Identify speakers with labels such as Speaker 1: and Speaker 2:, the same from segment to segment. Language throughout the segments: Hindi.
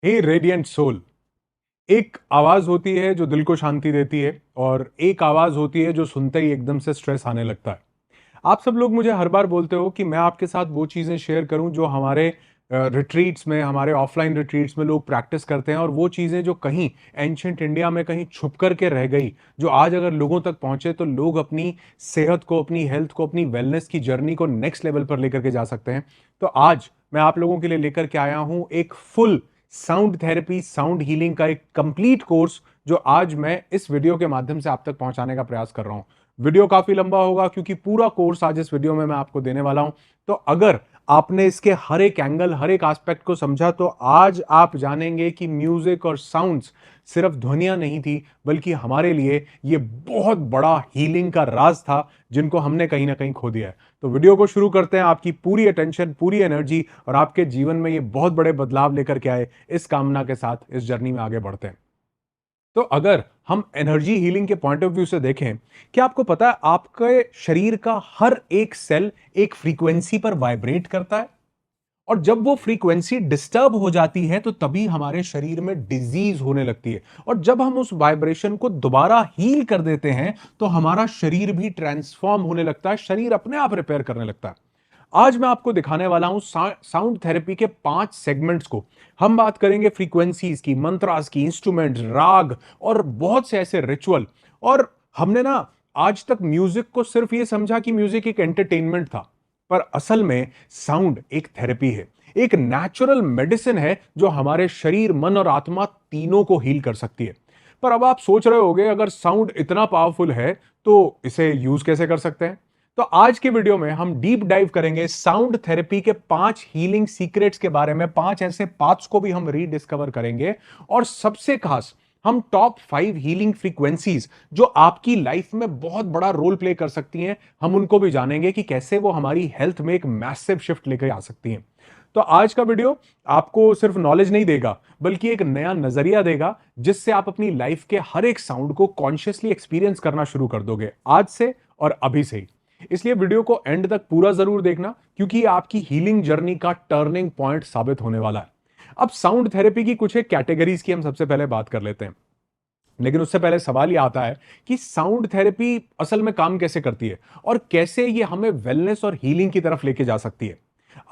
Speaker 1: हे रेडियंट सोल। एक आवाज होती है जो दिल को शांति देती है और एक आवाज होती है जो सुनते ही एकदम से स्ट्रेस आने लगता है। आप सब लोग मुझे हर बार बोलते हो कि मैं आपके साथ वो चीजें शेयर करूं जो हमारे रिट्रीट्स में, हमारे ऑफलाइन रिट्रीट्स में लोग प्रैक्टिस करते हैं, और वो चीजें जो कहीं एंशियंट इंडिया में कहीं छुप करके रह गई, जो आज अगर लोगों तक पहुंचे तो लोग अपनी सेहत को, अपनी हेल्थ को, अपनी वेलनेस की जर्नी को नेक्स्ट लेवल पर लेकर के जा सकते हैं। तो आज मैं आप लोगों के लिए लेकर के आया हूं एक full sound therapy, sound healing का एक कंप्लीट कोर्स, जो आज मैं इस वीडियो के माध्यम से आप तक पहुंचाने का प्रयास कर रहा हूं। वीडियो काफी लंबा होगा क्योंकि पूरा कोर्स आज इस वीडियो में मैं आपको देने वाला हूं। तो अगर आपने इसके हर एक एंगल, हर एक एस्पेक्ट को समझा, तो आज आप जानेंगे कि म्यूजिक और साउंड्स सिर्फ ध्वनियां नहीं थी, बल्कि हमारे लिए ये बहुत बड़ा हीलिंग का राज था, जिनको हमने कहीं ना कहीं खो दिया है। तो वीडियो को शुरू करते हैं। आपकी पूरी अटेंशन, पूरी एनर्जी और आपके जीवन में ये बहुत बड़े बदलाव लेकर के आए, इस कामना के साथ इस जर्नी में आगे बढ़ते हैं। तो अगर हम एनर्जी हीलिंग के पॉइंट ऑफ व्यू से देखें, क्या आपको पता है आपके शरीर का हर एक सेल एक फ्रीक्वेंसी पर वाइब्रेट करता है, और जब वो फ्रीक्वेंसी डिस्टर्ब हो जाती है तो तभी हमारे शरीर में डिजीज होने लगती है। और जब हम उस वाइब्रेशन को दोबारा हील कर देते हैं तो हमारा शरीर भी ट्रांसफॉर्म होने लगता है, शरीर अपने आप रिपेयर करने लगता है। आज मैं आपको दिखाने वाला हूं साउंड थेरेपी के 5 सेगमेंट्स को। हम बात करेंगे फ्रीक्वेंसीज की, मंत्रास की, इंस्ट्रूमेंट्स, राग और बहुत से ऐसे रिचुअल। और हमने ना आज तक म्यूजिक को सिर्फ ये समझा कि म्यूजिक एक एंटरटेनमेंट था, पर असल में साउंड एक थेरेपी है, एक नेचुरल मेडिसिन है जो हमारे शरीर, मन और आत्मा तीनों को हील कर सकती है। पर अब आप सोच रहे होंगे, अगर साउंड इतना पावरफुल है तो इसे यूज कैसे कर सकते हैं। तो आज की वीडियो में हम डीप डाइव करेंगे साउंड थेरेपी के 5 हीलिंग सीक्रेट्स के बारे में, 5 ऐसे पाथ्स को भी हम रीडिस्कवर करेंगे। और सबसे खास, हम टॉप 5 हीलिंग फ्रीक्वेंसीज जो आपकी लाइफ में बहुत बड़ा रोल प्ले कर सकती हैं, हम उनको भी जानेंगे कि कैसे वो हमारी हेल्थ में एक मैसिव शिफ्ट लेकर आ सकती हैं। तो आज का वीडियो आपको सिर्फ नॉलेज नहीं देगा, बल्कि एक नया नजरिया देगा, जिससे आप अपनी लाइफ के हर एक साउंड को कॉन्शियसली एक्सपीरियंस करना शुरू कर दोगे, आज से और अभी से ही। इसलिए वीडियो को एंड तक पूरा जरूर देखना, क्योंकि आपकी हीलिंग जर्नी का टर्निंग पॉइंट साबित होने वाला है। अब साउंड थेरेपी की कुछ एक कैटेगरीज की हम सबसे पहले बात कर लेते हैं। लेकिन उससे पहले सवाल ये आता है कि साउंड थेरेपी असल में काम कैसे करती है, और कैसे ये हमें वेलनेस और हीलिंग की तरफ लेके जा सकती है।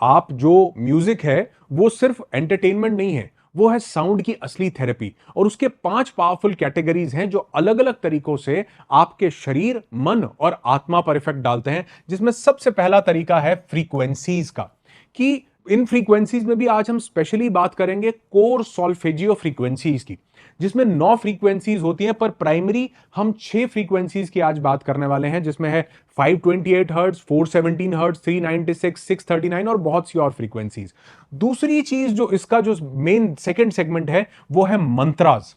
Speaker 1: आप जो म्यूजिक है वो सिर्फ एंटरटेनमेंट नहीं है, वो है साउंड की असली थेरेपी। और उसके 5 पावरफुल कैटेगरीज हैं जो अलग अलग तरीकों से आपके शरीर, मन और आत्मा पर इफेक्ट डालते हैं। जिसमें सबसे पहला तरीका है फ्रीक्वेंसीज का, कि इन फ्रीक्वेंसीज में भी आज हम स्पेशली बात करेंगे कोर सॉल्फेजियो फ्रीक्वेंसीज की, जिसमें 9 फ्रीक्वेंसीज होती हैं, पर प्राइमरी हम 6 फ्रीक्वेंसीज की आज बात करने वाले हैं, जिसमें है 528 हर्ट्ज, 417 हर्ट्ज, 396, 639 और बहुत सी और फ्रीक्वेंसीज। दूसरी चीज जो इसका जो मेन सेकंड सेगमेंट है, वो है मंत्रास।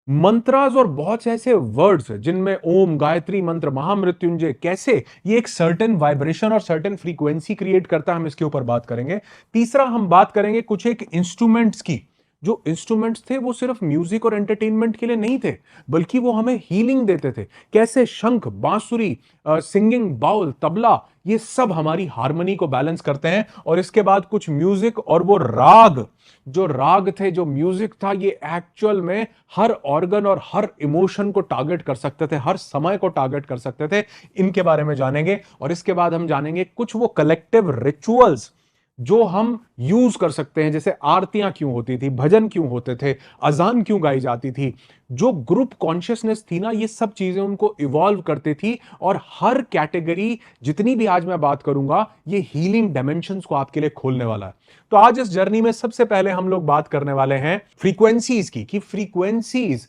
Speaker 1: मंत्रास और बहुत से ऐसे वर्ड्स जिनमें ओम, गायत्री मंत्र, महामृत्युंजय, कैसे ये एक सर्टेन वाइब्रेशन और सर्टेन फ्रीक्वेंसी क्रिएट करता है, हम इसके ऊपर बात करेंगे। तीसरा हम बात करेंगे कुछ एक इंस्ट्रूमेंट्स की। जो इंस्ट्रूमेंट्स थे वो सिर्फ म्यूजिक और एंटरटेनमेंट के लिए नहीं थे, बल्कि वो हमें हीलिंग देते थे। कैसे शंख, बांसुरी, सिंगिंग बाउल, तबला, ये सब हमारी हार्मनी को बैलेंस करते हैं। और इसके बाद कुछ म्यूजिक और वो राग, जो राग थे, जो म्यूजिक था, ये एक्चुअल में हर ऑर्गन और हर इमोशन को टारगेट कर सकते थे, हर समय को टारगेट कर सकते थे। इनके बारे में जानेंगे। और इसके बाद हम जानेंगे कुछ वो कलेक्टिव रिचुअल्स जो हम यूज कर सकते हैं, जैसे आरतियां क्यों होती थी, भजन क्यों होते थे, अजान क्यों गाई जाती थी, जो ग्रुप कॉन्शियसनेस थी ना, ये सब चीजें उनको इवॉल्व करती थी। और हर कैटेगरी, जितनी भी आज मैं बात करूंगा, ये हीलिंग डायमेंशंस को आपके लिए खोलने वाला है। तो आज इस जर्नी में सबसे पहले हम लोग बात करने वाले हैं फ्रीक्वेंसीज की, कि फ्रीक्वेंसीज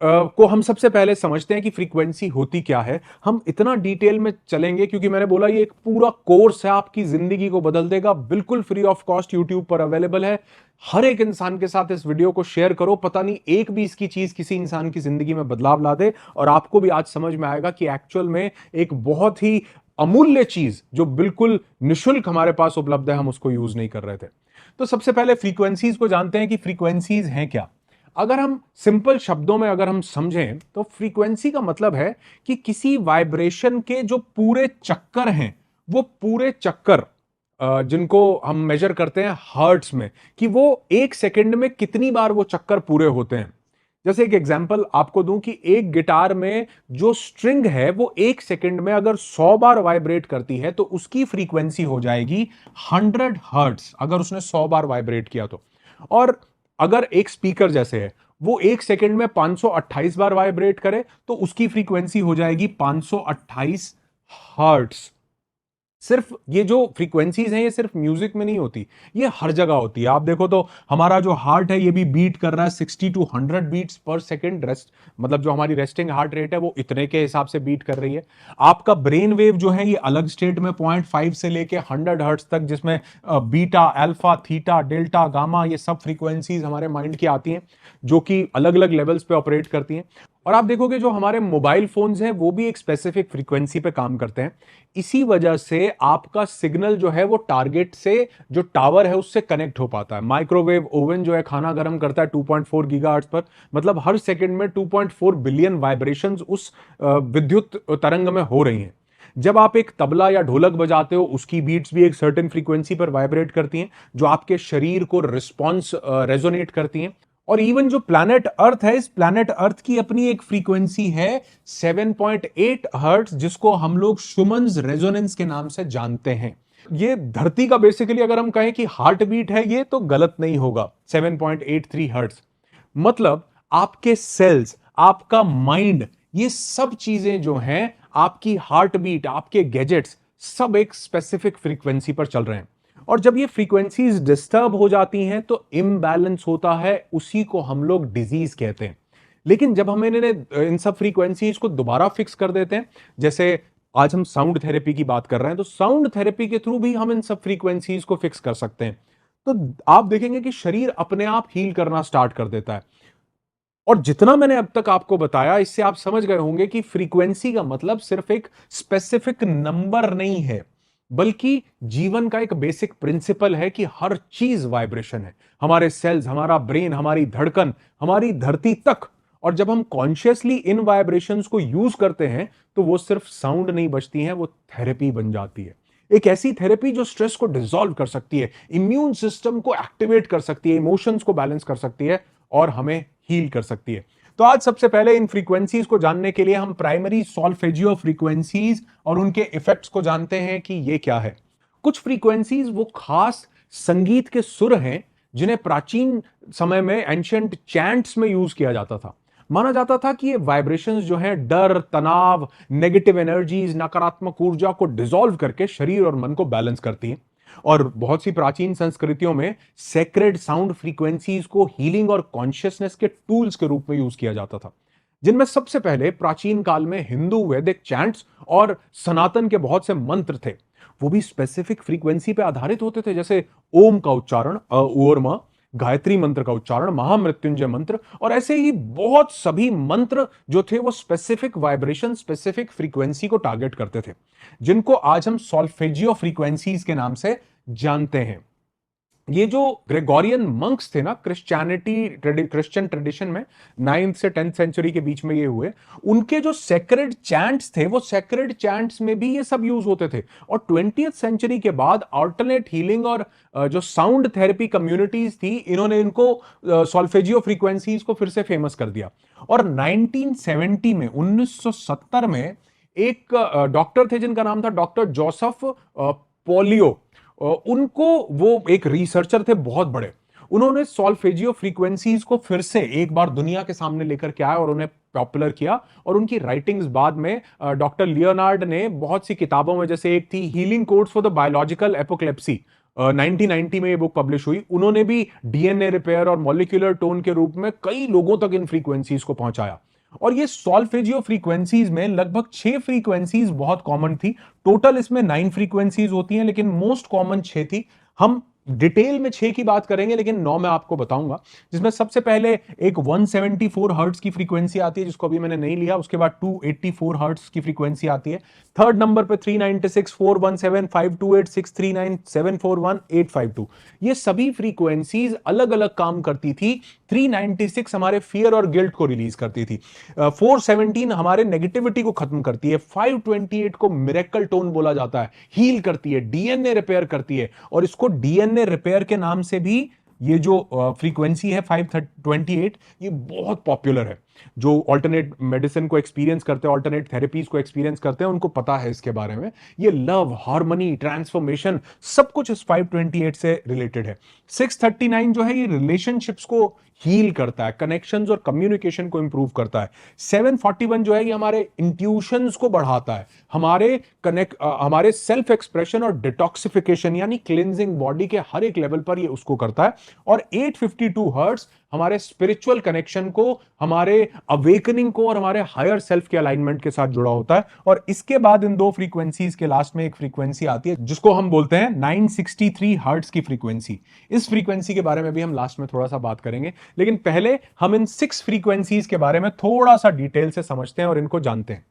Speaker 1: को हम सबसे पहले समझते हैं कि फ्रीक्वेंसी होती क्या है। हम इतना डिटेल में चलेंगे क्योंकि मैंने बोला ये एक पूरा कोर्स है, आपकी जिंदगी को बदल देगा, बिल्कुल फ्री ऑफ कॉस्ट यूट्यूब पर अवेलेबल है। हर एक इंसान के साथ इस वीडियो को शेयर करो, पता नहीं एक भी इसकी चीज किसी इंसान की जिंदगी में बदलाव ला दे, और आपको भी आज समझ में आएगा कि एक्चुअल में एक बहुत ही अमूल्य चीज जो बिल्कुल निशुल्क हमारे पास उपलब्ध है, हम उसको यूज नहीं कर रहे थे। तो सबसे पहले फ्रीक्वेंसीज को जानते हैं कि फ्रीक्वेंसीज हैं क्या। अगर हम सिंपल शब्दों में अगर हम समझें तो फ्रीक्वेंसी का मतलब है कि किसी वाइब्रेशन के जो पूरे चक्कर हैं, वो पूरे चक्कर जिनको हम मेजर करते हैं हर्ट्स में, कि वो एक सेकंड में कितनी बार वो चक्कर पूरे होते हैं। जैसे एक एग्जांपल आपको दूं कि एक गिटार में जो स्ट्रिंग है वो एक सेकंड में अगर 100 बार वाइब्रेट करती है तो उसकी फ्रीक्वेंसी हो जाएगी 100 हर्ट्स, अगर उसने 100 बार वाइब्रेट किया तो। और अगर एक स्पीकर जैसे है वो एक सेकंड में 528 बार वाइब्रेट करे तो उसकी फ्रीक्वेंसी हो जाएगी 528 हर्ट्स। सिर्फ ये जो फ्रीक्वेंसीज हैं ये सिर्फ म्यूजिक में नहीं होती, ये हर जगह होती है। आप देखो तो हमारा जो हार्ट है ये भी बीट कर रहा है 60 टू 100 बीट्स पर सेकंड। रेस्ट मतलब जो हमारी रेस्टिंग हार्ट रेट है वो इतने के हिसाब से बीट कर रही है। आपका ब्रेन वेव जो है ये अलग स्टेट में 0.5 से लेके 100 हर्ट्ज तक, जिसमें beta, alpha, theta, delta, gamma, ये सब फ्रीक्वेंसीज हमारे माइंड की आती हैं जो कि अलग अलग लेवल्स पे ऑपरेट करती हैं। और आप देखोगे जो हमारे मोबाइल फोन्स हैं वो भी एक स्पेसिफिक फ्रीक्वेंसी पे काम करते हैं। इसी वजह से आपका सिग्नल जो है वो टारगेट से, जो टावर है उससे कनेक्ट हो पाता है। माइक्रोवेव ओवन जो है खाना गर्म करता है 2.4 गीगाहर्ट्ज पर, मतलब हर सेकंड में 2.4 बिलियन वाइब्रेशंस उस विद्युत तरंग में हो रही हैं। जब आप एक तबला या ढोलक बजाते हो उसकी बीट्स भी एक सर्टेन फ्रीक्वेंसी पर वाइब्रेट करती हैं जो आपके शरीर को रिस्पॉन्स रेजोनेट करती हैं। और इवन जो प्लैनेट अर्थ है, इस प्लैनेट अर्थ की अपनी एक फ्रीक्वेंसी है 7.8 हर्ट्ज, जिसको हम लोग शुमन्स रेजोनेंस के नाम से जानते हैं। ये धरती का बेसिकली अगर हम कहें कि हार्ट बीट है ये, तो गलत नहीं होगा। 7.83 हर्ट्ज मतलब आपके सेल्स, आपका माइंड, ये सब चीजें जो हैं, आपकी हार्ट बीट, आपके गैजेट्स, सब एक स्पेसिफिक फ्रीक्वेंसी पर चल रहे हैं। और जब ये फ्रीक्वेंसीज डिस्टर्ब हो जाती हैं तो इम्बैलेंस होता है, उसी को हम लोग डिजीज कहते हैं। लेकिन जब हम इन सब फ्रीक्वेंसीज को दोबारा फिक्स कर देते हैं, जैसे आज हम साउंड थेरेपी की बात कर रहे हैं, तो साउंड थेरेपी के थ्रू भी हम इन सब फ्रीक्वेंसीज को फिक्स कर सकते हैं। तो आप देखेंगे कि शरीर अपने आप हील करना स्टार्ट कर देता है। और जितना मैंने अब तक आपको बताया, इससे आप समझ गए होंगे कि फ्रीक्वेंसी का मतलब सिर्फ एक स्पेसिफिक नंबर नहीं है, बल्कि जीवन का एक बेसिक प्रिंसिपल है कि हर चीज वाइब्रेशन है। हमारे सेल्स, हमारा ब्रेन, हमारी धड़कन, हमारी धरती तक। और जब हम कॉन्शियसली इन वाइब्रेशंस को यूज करते हैं तो वो सिर्फ साउंड नहीं बचती हैं, वो थेरेपी बन जाती है। एक ऐसी थेरेपी जो स्ट्रेस को डिसॉल्व कर सकती है, इम्यून सिस्टम को एक्टिवेट कर सकती है, इमोशंस को बैलेंस कर सकती है और हमें हील कर सकती है। तो आज सबसे पहले इन फ्रीक्वेंसीज को जानने के लिए हम प्राइमरी सॉल्फेजियो फ्रीक्वेंसीज और उनके इफेक्ट्स को जानते हैं कि ये क्या है। कुछ फ्रीक्वेंसीज वो खास संगीत के सुर हैं जिन्हें प्राचीन समय में एंशिएंट चैंट्स में यूज किया जाता था। माना जाता था कि ये वाइब्रेशंस जो हैं डर, तनाव, नेगेटिव एनर्जीज, नकारात्मक ऊर्जा को डिसॉल्व करके शरीर और मन को बैलेंस करती हैं। और बहुत सी प्राचीन संस्कृतियों में सेक्रेड साउंड फ्रीक्वेंसीज को हीलिंग और कॉन्शियसनेस के टूल्स के रूप में यूज किया जाता था, जिनमें सबसे पहले प्राचीन काल में हिंदू वैदिक चैंट्स और सनातन के बहुत से मंत्र थे। वो भी स्पेसिफिक फ्रीक्वेंसी पे आधारित होते थे, जैसे ओम का उच्चारण, अ, गायत्री मंत्र का उच्चारण, महामृत्युंजय मंत्र, और ऐसे ही बहुत सभी मंत्र जो थे वो स्पेसिफिक वाइब्रेशन, स्पेसिफिक फ्रीक्वेंसी को टारगेट करते थे, जिनको आज हम सॉल्फेजियो फ्रीक्वेंसीज के नाम से जानते हैं। ये जो ग्रेगोरियन मंक्स थे ना, क्रिश्चियन ट्रेडिशन में 9th से 10th सेंचुरी के बीच में ये हुए, उनके जो सेक्रेड चैंट्स थे वो सेक्रेड चैंट्स में भी ये सब यूज होते थे। और 20th सेंचुरी के बाद अल्टरनेट हीलिंग और जो साउंड थेरेपी कम्युनिटीज थी, इन्होंने इनको सॉल्फेजियो फ्रीक्वेंसीज को फिर से फेमस कर दिया। और 1970 में, 1970 में एक डॉक्टर थे जिनका नाम था डॉक्टर जोसेफ पोलियो। उनको, वो एक रिसर्चर थे बहुत बड़े, उन्होंने सॉल्फेजियो फ्रीक्वेंसीज को फिर से एक बार दुनिया के सामने लेकर के आए और उन्हें पॉपुलर किया। और उनकी राइटिंग्स बाद में डॉक्टर लियोनार्ड ने बहुत सी किताबों में, जैसे एक थी healing codes for the biological apocalypse, 1990 में ये बुक पब्लिश हुई, उन्होंने भी डीएनए रिपेयर और मॉलिक्यूलर टोन के रूप में कई लोगों तक इन फ्रीक्वेंसीज को पहुंचाया। और ये सॉल्फेजियो फ्रीक्वेंसीज में लगभग 6 फ्रीक्वेंसीज बहुत कॉमन थी। टोटल इसमें 9 फ्रीक्वेंसीज होती हैं, लेकिन मोस्ट कॉमन 6 थी। हम डिटेल में 6 की बात करेंगे, लेकिन 9 मैं आपको बताऊंगा, जिसमें सबसे पहले एक 174 हर्ट्ज की फ्रीक्वेंसी आती है, जिसको अभी मैंने नहीं लिया। उसके बाद 284 हर्ट्ज की फ्रीक्वेंसी आती है। थर्ड नंबर पे 396, 417, 528, 639, 741, 852। ये सभी फ्रीक्वेंसीज अलग अलग काम करती थी। 396 हमारे फियर और गिल्ट को रिलीज करती थी। 417 हमारे नेगेटिविटी को खत्म करती है। 528 को मिरेकल टोन बोला जाता है, हील करती है, डीएनए रिपेयर करती है। और इसको डीएनए रिपेयर के नाम से भी ये जो फ्रीक्वेंसी है 528, ये बहुत पॉपुलर है। जो ऑल्टरनेट मेडिसिन को एक्सपीरियंस करते हैं, ऑल्टरनेट थेरेपीज को एक्सपीरियंस करते हैं, उनको पता है इसके बारे में। ये लव, हार्मनी, ट्रांसफॉर्मेशन सब कुछ इस 528 से रिलेटेड है। 639 जो है ये रिलेशनशिप्स को हील करता है, कनेक्शंस और कम्युनिकेशन को इंप्रूव करता है। 741 जो है ये हमारे इंट्यूशंस को बढ़ाता है, हमारे सेल्फ एक्सप्रेशन और डिटॉक्सिफिकेशन यानी क्लिनजिंग बॉडी के हर एक लेवल पर ये उसको करता है। और 852 हर्ट्ज हमारे स्पिरिचुअल कनेक्शन को, हमारे अवेकनिंग को और हमारे हायर सेल्फ के अलाइनमेंट के साथ जुड़ा होता है। और इसके बाद इन दो फ्रीक्वेंसीज के लास्ट में एक फ्रीक्वेंसी आती है जिसको हम बोलते हैं 963 हर्ट्ज की फ्रीक्वेंसी। इस फ्रीक्वेंसी के बारे में भी हम लास्ट में थोड़ा सा बात करेंगे, लेकिन पहले हम इन 6 फ्रीक्वेंसीज के बारे में थोड़ा सा डिटेल से समझते हैं और इनको जानते हैं।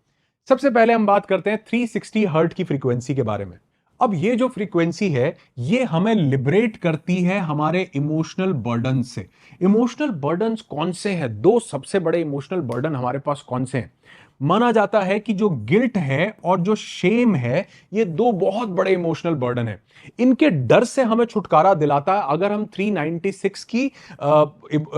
Speaker 1: सबसे पहले हम बात करते हैं 360 हर्ट्ज की फ्रीक्वेंसी के बारे में। अब ये जो फ्रीक्वेंसी है ये हमें लिबरेट करती है हमारे इमोशनल बर्डन से। इमोशनल बर्डन कौन से हैं? दो सबसे बड़े इमोशनल बर्डन हमारे पास कौन से हैं? माना जाता है कि जो गिल्ट है और जो शेम है, ये दो बहुत बड़े इमोशनल बर्डन है। इनके डर से हमें छुटकारा दिलाता है अगर हम 396 की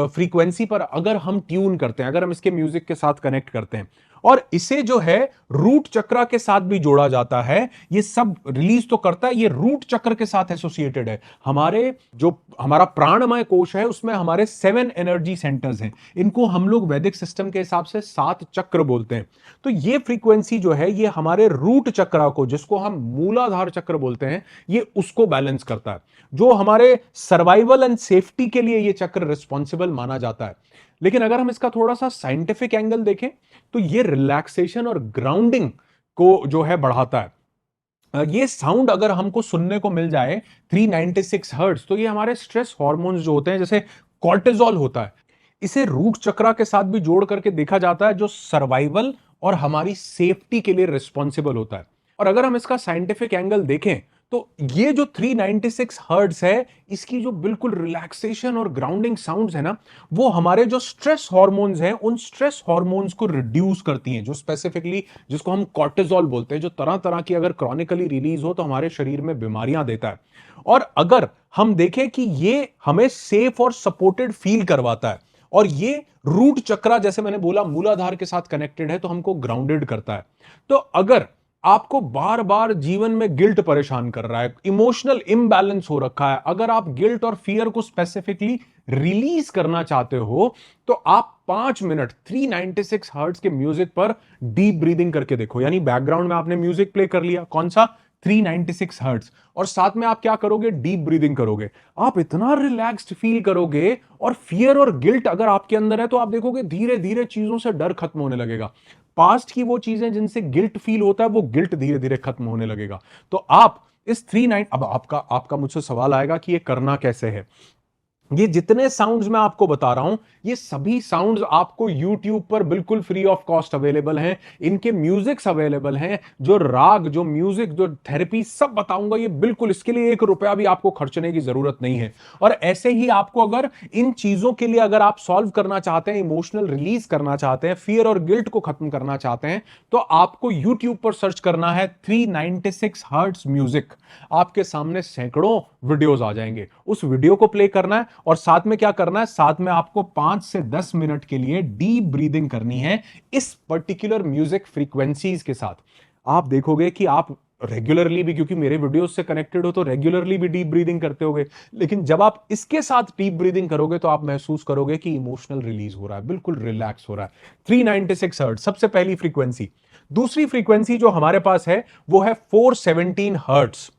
Speaker 1: फ्रीक्वेंसी पर अगर हम ट्यून करते हैं, अगर हम इसके म्यूजिक के साथ कनेक्ट करते हैं। और इसे जो है रूट चक्र के साथ भी जोड़ा जाता है। ये सब रिलीज तो करता है, ये रूट चक्र के साथ एसोसिएटेड है। हमारा प्राणमय कोश है, उसमें हमारे 7 एनर्जी सेंटर्स हैं। इनको हम लोग वैदिक सिस्टम के हिसाब से 7 चक्र बोलते हैं। तो ये फ्रीक्वेंसी जो है ये हमारे रूट चक्र को, जिसको हम मूलाधार चक्र बोलते हैं, ये उसको बैलेंस करता है। जो हमारे सर्वाइवल एंड सेफ्टी के लिए ये चक्र रिस्पॉन्सिबल माना जाता है। लेकिन अगर हम इसका थोड़ा सा साइंटिफिक एंगल देखें तो ये रिलैक्सेशन और ग्राउंडिंग को जो है बढ़ाता है। ये साउंड अगर हमको सुनने को मिल जाए 396 हर्ट्ज, तो ये हमारे स्ट्रेस हार्मोन्स जो होते हैं, जैसे कॉर्टिजोल होता है, इसे रूट चक्रा के साथ भी जोड़ करके देखा जाता है, जो सर्वाइवल और हमारी सेफ्टी के लिए रिस्पॉन्सिबल होता है। और अगर हम इसका साइंटिफिक एंगल देखें तो ये जो 396 हर्ट्ज है, इसकी जो बिल्कुल रिलैक्सेशन और ग्राउंडिंग साउंड्स है ना, वो हमारे जो स्ट्रेस हार्मोन्स हैं, उन स्ट्रेस हार्मोन्स को रिड्यूस करती हैं, जो स्पेसिफिकली जिसको हम कॉर्टिजोल बोलते हैं, जो तरह तरह की अगर क्रॉनिकली रिलीज हो तो हमारे शरीर में बीमारियां देता है। और अगर हम देखें कि ये हमें सेफ और सपोर्टेड फील करवाता है, और ये रूट चक्रा, जैसे मैंने बोला, मूलाधार के साथ कनेक्टेड है, तो हमको ग्राउंडेड करता है। तो अगर आपको बार बार जीवन में गिल्ट परेशान कर रहा है, इमोशनल इम्बैलेंस हो रखा है, अगर आप गिल्ट और फियर को स्पेसिफिकली रिलीज करना चाहते हो, तो आप 5 मिनट 396 हर्ट्ज के म्यूजिक पर डीप ब्रीदिंग करके देखो। यानी बैकग्राउंड में आपने म्यूजिक प्ले कर लिया, कौन सा? 396 हर्ट्ज, और साथ में आप क्या करोगे? डीप ब्रीदिंग करोगे। आप इतना रिलैक्स्ड फील करोगे, और फियर और गिल्ट अगर आपके अंदर है तो आप देखोगे धीरे धीरे चीजों से डर खत्म होने लगेगा। पास्ट की वो चीजें जिनसे गिल्ट फील होता है, वो गिल्ट धीरे धीरे खत्म होने लगेगा। तो आप इस 39, अब आपका मुझसे सवाल आएगा कि ये करना कैसे है। ये जितने साउंड्स मैं आपको बता रहा हूं, ये सभी साउंड्स आपको YouTube पर बिल्कुल फ्री ऑफ कॉस्ट अवेलेबल हैं। इनके म्यूजिक्स अवेलेबल हैं, जो राग, जो म्यूजिक, जो थेरेपी, सब बताऊंगा। ये बिल्कुल, इसके लिए 1 रुपया भी आपको खर्चने की जरूरत नहीं है। और ऐसे ही आपको अगर इन चीजों के लिए अगर आप सॉल्व करना चाहते हैं, इमोशनल रिलीज करना चाहते हैं, फियर और गिल्ट को खत्म करना चाहते हैं, तो आपको YouTube पर सर्च करना है 396 हर्ट्ज म्यूजिक। आपके सामने सैकड़ों वीडियोस आ जाएंगे। उस वीडियो को प्ले करना है, और साथ में क्या करना है? साथ में आपको 5 से 10 मिनट के लिए डीप ब्रीदिंग करनी है इस पर्टिकुलर म्यूजिक फ्रीक्वेंसीज के साथ। आप देखोगे कि आप रेगुलरली भी, क्योंकि मेरे वीडियोस से कनेक्टेड हो, तो रेगुलरली भी डीप ब्रीदिंग करते होगे। लेकिन जब आप इसके साथ डीप ब्रीदिंग करोगे तो आप महसूस करोगे कि इमोशनल रिलीज हो रहा है, बिल्कुल रिलैक्स हो रहा है। 396 हर्ट्ज सबसे पहली फ्रीक्वेंसी। दूसरी फ्रीक्वेंसी जो हमारे पास है वो है 417 हर्ट्ज।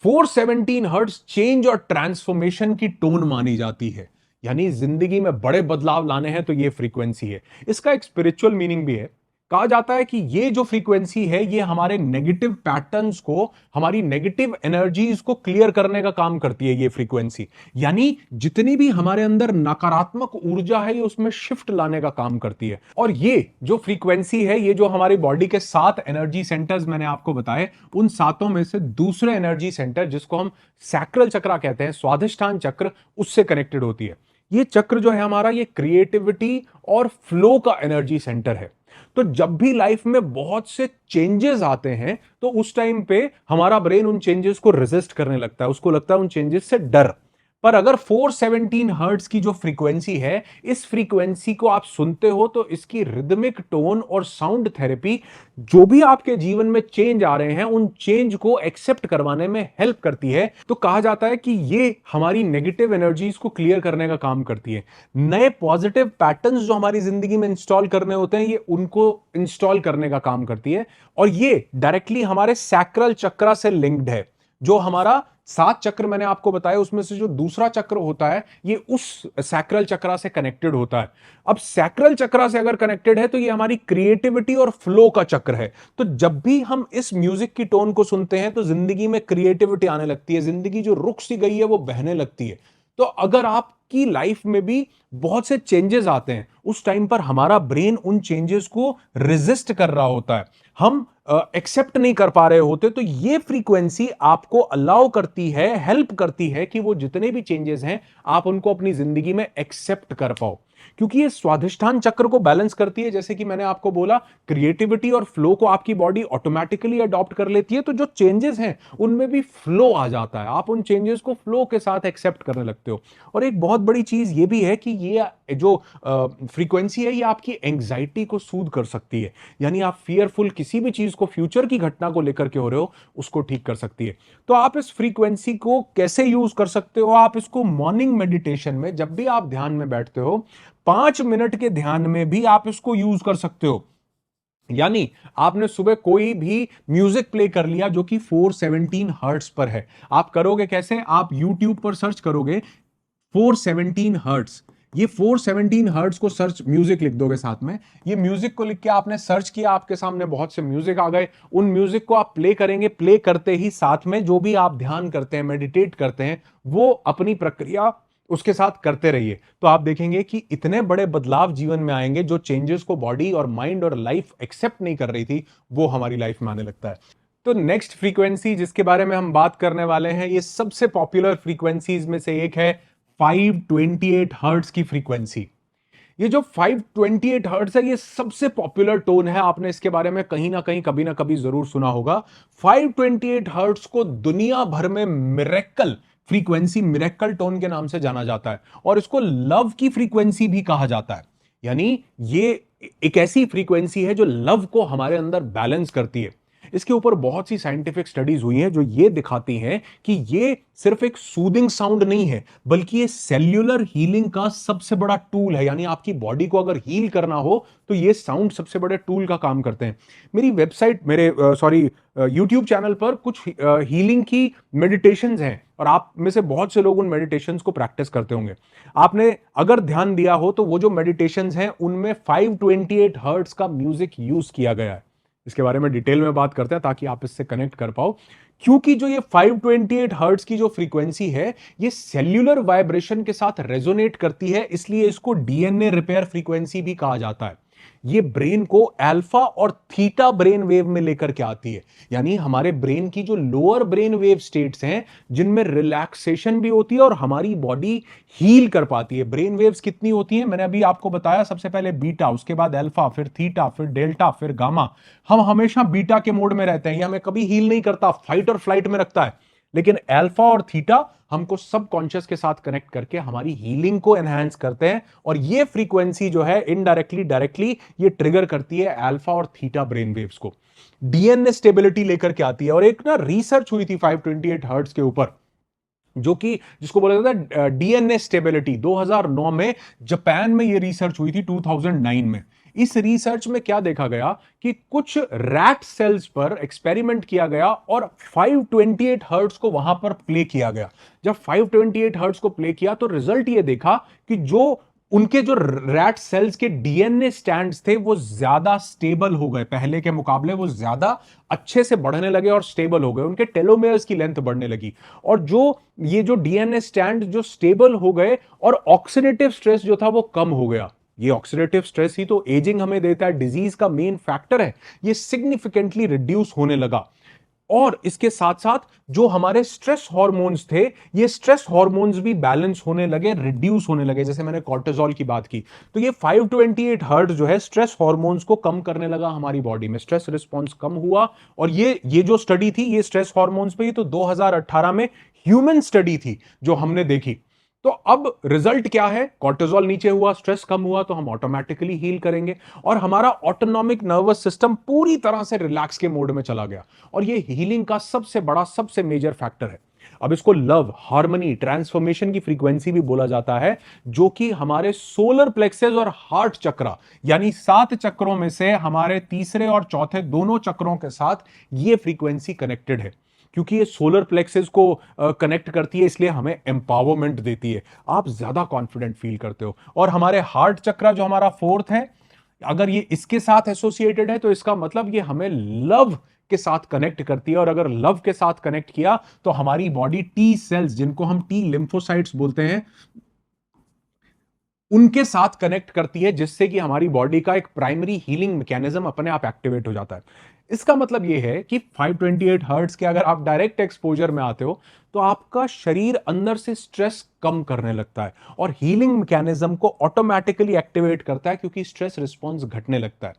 Speaker 1: 417 हर्ट्ज चेंज और ट्रांसफॉर्मेशन की टोन मानी जाती है। यानी जिंदगी में बड़े बदलाव लाने हैं तो ये फ्रीक्वेंसी है। इसका एक स्पिरिचुअल मीनिंग भी है। कहा जाता है कि ये जो फ्रीक्वेंसी है ये हमारे नेगेटिव पैटर्न्स को, हमारी नेगेटिव एनर्जीज को क्लियर करने का काम करती है ये फ्रीक्वेंसी। यानी जितनी भी हमारे अंदर नकारात्मक ऊर्जा है ये उसमें शिफ्ट लाने का काम करती है। और ये जो फ्रीक्वेंसी है, ये जो हमारी बॉडी के 7 एनर्जी सेंटर्स मैंने आपको बताए, उन सातों में से दूसरे एनर्जी सेंटर जिसको हम सैक्रल चक्र कहते हैं, स्वाधिष्ठान चक्र, उससे कनेक्टेड होती है। ये चक्र जो है हमारा, ये क्रिएटिविटी और फ्लो का एनर्जी सेंटर है। तो जब भी लाइफ में बहुत से चेंजेस आते हैं तो उस टाइम पे हमारा ब्रेन उन चेंजेस को रेजिस्ट करने लगता है, उसको लगता है उन चेंजेस से डर। पर अगर 417 हर्ट्ज की जो फ्रीक्वेंसी है, इस फ्रीक्वेंसी को आप सुनते हो तो इसकी रिदमिक टोन और साउंड थेरेपी जो भी आपके जीवन में चेंज आ रहे हैं उन चेंज को एक्सेप्ट करवाने में हेल्प करती है। तो कहा जाता है कि ये हमारी नेगेटिव एनर्जीज को क्लियर करने का काम करती है। नए पॉजिटिव पैटर्न्स जो हमारी जिंदगी में इंस्टॉल करने होते हैं, ये उनको इंस्टॉल करने का काम करती है। और ये डायरेक्टली हमारे सैक्रल चक्र से लिंक्ड है। जो हमारा 7 चक्र मैंने आपको बताया, उसमें से जो दूसरा चक्र होता है ये उस सैक्रल चक्र से कनेक्टेड होता है। अब सैक्रल चक्र से अगर कनेक्टेड है तो ये हमारी क्रिएटिविटी और फ्लो का चक्र है। तो जब भी हम इस म्यूजिक की टोन को सुनते हैं तो जिंदगी में क्रिएटिविटी आने लगती है, जिंदगी जो रुक सी गई है वो बहने लगती है। तो अगर आपकी लाइफ में भी बहुत से चेंजेस आते हैं, उस टाइम पर हमारा ब्रेन उन चेंजेस को रेजिस्ट कर रहा होता है, हम एक्सेप्ट नहीं कर पा रहे होते, तो ये फ्रीक्वेंसी आपको अलाउ करती है, हेल्प करती है कि वो जितने भी चेंजेस हैं आप उनको अपनी जिंदगी में एक्सेप्ट कर पाओ। क्योंकि ये स्वाधिष्ठान चक्र को बैलेंस करती है। जैसे कि मैंने आपको बोला, क्रिएटिविटी और फ्लो को आपकी बॉडी ऑटोमेटिकली अडॉप्ट कर लेती है, तो जो चेंजेस हैं उनमें भी फ्लो आ जाता है, आप उन चेंजेस को फ्लो के साथ एक्सेप्ट करने लगते हो। और एक बहुत बड़ी चीज ये भी है कि ये जो फ्रीक्वेंसी है ये आपकी एंग्जाइटी को सूद कर सकती है। यानी आप फियरफुल किसी भी चीज को, फ्यूचर की घटना को लेकर के हो रहे हो, उसको ठीक कर सकती है। तो आप इस फ्रीक्वेंसी को कैसे यूज कर सकते हो? आप इसको मॉर्निंग मेडिटेशन में, जब भी आप ध्यान में बैठते हो, 5 मिनट के ध्यान में भी आप इसको यूज कर सकते हो। यानी आपने सुबह कोई भी म्यूजिक प्ले कर लिया जो कि 417 हर्ट्ज पर है। आप करोगे कैसे? आप YouTube पर सर्च करोगे 417 हर्ट्ज। ये 417 हर्ट्ज को सर्च, म्यूजिक लिख दोगे साथ में, ये म्यूजिक को लिख के आपने सर्च किया, आपके सामने बहुत से म्यूजिक आ गए। उन म्यूजिक को आप प्ले करेंगे, प्ले करते ही साथ में जो भी आप ध्यान करते हैं, मेडिटेट करते हैं, वो अपनी प्रक्रिया उसके साथ करते रहिए। तो आप देखेंगे कि इतने बड़े बदलाव जीवन में आएंगे, जो चेंजेस को बॉडी और माइंड और लाइफ एक्सेप्ट नहीं कर रही थी, वो हमारी लाइफ में आने लगता है। तो नेक्स्ट फ्रीक्वेंसी जिसके बारे में हम बात करने वाले हैं, ये सबसे पॉपुलर फ्रीक्वेंसीज में से एक है 528 हर्ट्ज की फ्रीक्वेंसी। ये जो 528 हर्ट्ज है, ये सबसे पॉपुलर टोन है। आपने इसके बारे में कहीं ना कहीं, कभी ना कभी जरूर सुना होगा। 528 हर्ट्ज को दुनिया भर में मिरेकल फ्रीक्वेंसी, मिरेकल टोन के नाम से जाना जाता है, और इसको लव की फ्रीक्वेंसी भी कहा जाता है। यानी ये एक ऐसी फ्रीक्वेंसी है जो लव को हमारे अंदर बैलेंस करती है। इसके ऊपर बहुत सी साइंटिफिक स्टडीज हुई हैं जो ये दिखाती हैं कि ये सिर्फ एक सूदिंग साउंड नहीं है, बल्कि ये सेल्यूलर हीलिंग का सबसे बड़ा टूल है। यानी आपकी बॉडी को अगर हील करना हो तो ये साउंड सबसे बड़े टूल का काम करते हैं। मेरी वेबसाइट, मेरे यूट्यूब चैनल पर कुछ हीलिंग की मेडिटेशंस हैं, और आप में से बहुत से लोग उन मेडिटेशंस को प्रैक्टिस करते होंगे। आपने अगर ध्यान दिया हो तो वो जो मेडिटेशंस हैं उनमें 528 हर्ट्ज का म्यूजिक यूज किया गया है। इसके बारे में डिटेल में बात करते हैं ताकि आप इससे कनेक्ट कर पाओ। क्योंकि जो ये 528 हर्ट्ज की जो फ्रीक्वेंसी है, ये सेल्यूलर वाइब्रेशन के साथ रेजोनेट करती है, इसलिए इसको डीएनए रिपेयर फ्रीक्वेंसी भी कहा जाता है। ये ब्रेन को अल्फा और थीटा ब्रेन वेव में लेकर के आती है। यानी हमारे ब्रेन की जो लोअर ब्रेन वेव स्टेट्स हैं, जिनमें रिलैक्सेशन भी होती है और हमारी बॉडी हील कर पाती है। ब्रेन वेव्स कितनी होती हैं? मैंने अभी आपको बताया, सबसे पहले बीटा, उसके बाद अल्फा, फिर थीटा, फिर डेल्टा, फिर गामा। हम हमेशा बीटा के मोड में रहते हैं, ये हमें कभी हील नहीं करता, फाइट और फ्लाइट में रखता है। लेकिन अल्फा और थीटा हमको सबकॉन्शियस के साथ कनेक्ट करके हमारी हीलिंग को एनहांस करते हैं, और ये फ्रीक्वेंसी जो है इनडायरेक्टली डायरेक्टली ये ट्रिगर करती है अल्फा और थीटा ब्रेन वेव्स को, डीएनए स्टेबिलिटी लेकर के आती है। और एक ना रिसर्च हुई थी 528 हर्ट्ज के ऊपर, जो कि जिसको बोला जाता है डीएनए स्टेबिलिटी। 2009 में जापान में ये रिसर्च हुई थी, 2009 में। इस रिसर्च में क्या देखा गया कि कुछ रैट सेल्स पर एक्सपेरिमेंट किया गया और 528 हर्ट्ज को वहां पर प्ले किया गया। जब 528 हर्ट्ज को प्ले किया तो रिजल्ट ये देखा कि जो उनके जो रैट सेल्स के डीएनए स्टैंड्स थे वो ज्यादा स्टेबल हो गए, पहले के मुकाबले वो ज्यादा अच्छे से बढ़ने लगे और स्टेबल हो गए, उनके टेलोमेयर्स की लेंथ बढ़ने लगी। और जो ये जो डीएनए स्टैंड जो स्टेबल हो गए और ऑक्सीडेटिव स्ट्रेस जो था वो कम हो गया। ये ऑक्सीडेटिव स्ट्रेस ही तो एजिंग हमें देता है, डिजीज का मेन फैक्टर है, ये सिग्निफिकेंटली रिड्यूस होने लगा। और इसके साथ साथ जो हमारे स्ट्रेस हार्मोन्स थे, ये स्ट्रेस हार्मोन्स भी बैलेंस होने लगे, रिड्यूस होने लगे, जैसे मैंने कॉर्टिसोल की बात की। तो ये 528 हर्ट्ज जो है स्ट्रेस हार्मोन्स को कम करने लगा हमारी बॉडी में, स्ट्रेस रिस्पॉन्स कम हुआ। और ये जो स्टडी थी ये स्ट्रेस हार्मोन्स पे ही तो 2018 में ह्यूमन स्टडी थी जो हमने देखी। तो अब रिजल्ट क्या है, कॉर्टिसोल नीचे हुआ, स्ट्रेस कम हुआ, तो हम ऑटोमेटिकली हील करेंगे और हमारा ऑटोनॉमिक नर्वस सिस्टम पूरी तरह से रिलैक्स के मोड में चला गया। और ये हीलिंग का सबसे बड़ा सबसे मेजर फैक्टर है। अब इसको लव, हार्मनी, ट्रांसफॉर्मेशन की फ्रीक्वेंसी भी बोला जाता है, जो कि हमारे सोलर प्लेक्सेस और हार्ट चक्रा यानी 7 चक्रों में से हमारे तीसरे और चौथे दोनों चक्रों के साथ ये फ्रीक्वेंसी कनेक्टेड है। क्योंकि ये सोलर प्लेक्सेस को कनेक्ट करती है, इसलिए हमें एम्पावरमेंट देती है, आप ज्यादा कॉन्फिडेंट फील करते हो। और हमारे हार्ट चक्रा जो हमारा फोर्थ है, अगर ये इसके साथ एसोसिएटेड है तो इसका मतलब ये हमें लव के साथ कनेक्ट करती है। और अगर लव के साथ कनेक्ट किया तो हमारी बॉडी टी सेल्स, जिनको हम टी लिम्फोसाइट्स बोलते हैं, उनके साथ कनेक्ट करती है, जिससे कि हमारी बॉडी का एक प्राइमरी हीलिंग मैकेनिज्म अपने आप एक्टिवेट हो जाता है। इसका मतलब यह है कि 528 हर्ट्ज के अगर आप डायरेक्ट एक्सपोजर में आते हो तो आपका शरीर अंदर से स्ट्रेस कम करने लगता है और हीलिंग मैकेनिज्म को ऑटोमेटिकली एक्टिवेट करता है, क्योंकि स्ट्रेस रिस्पॉन्स घटने लगता है।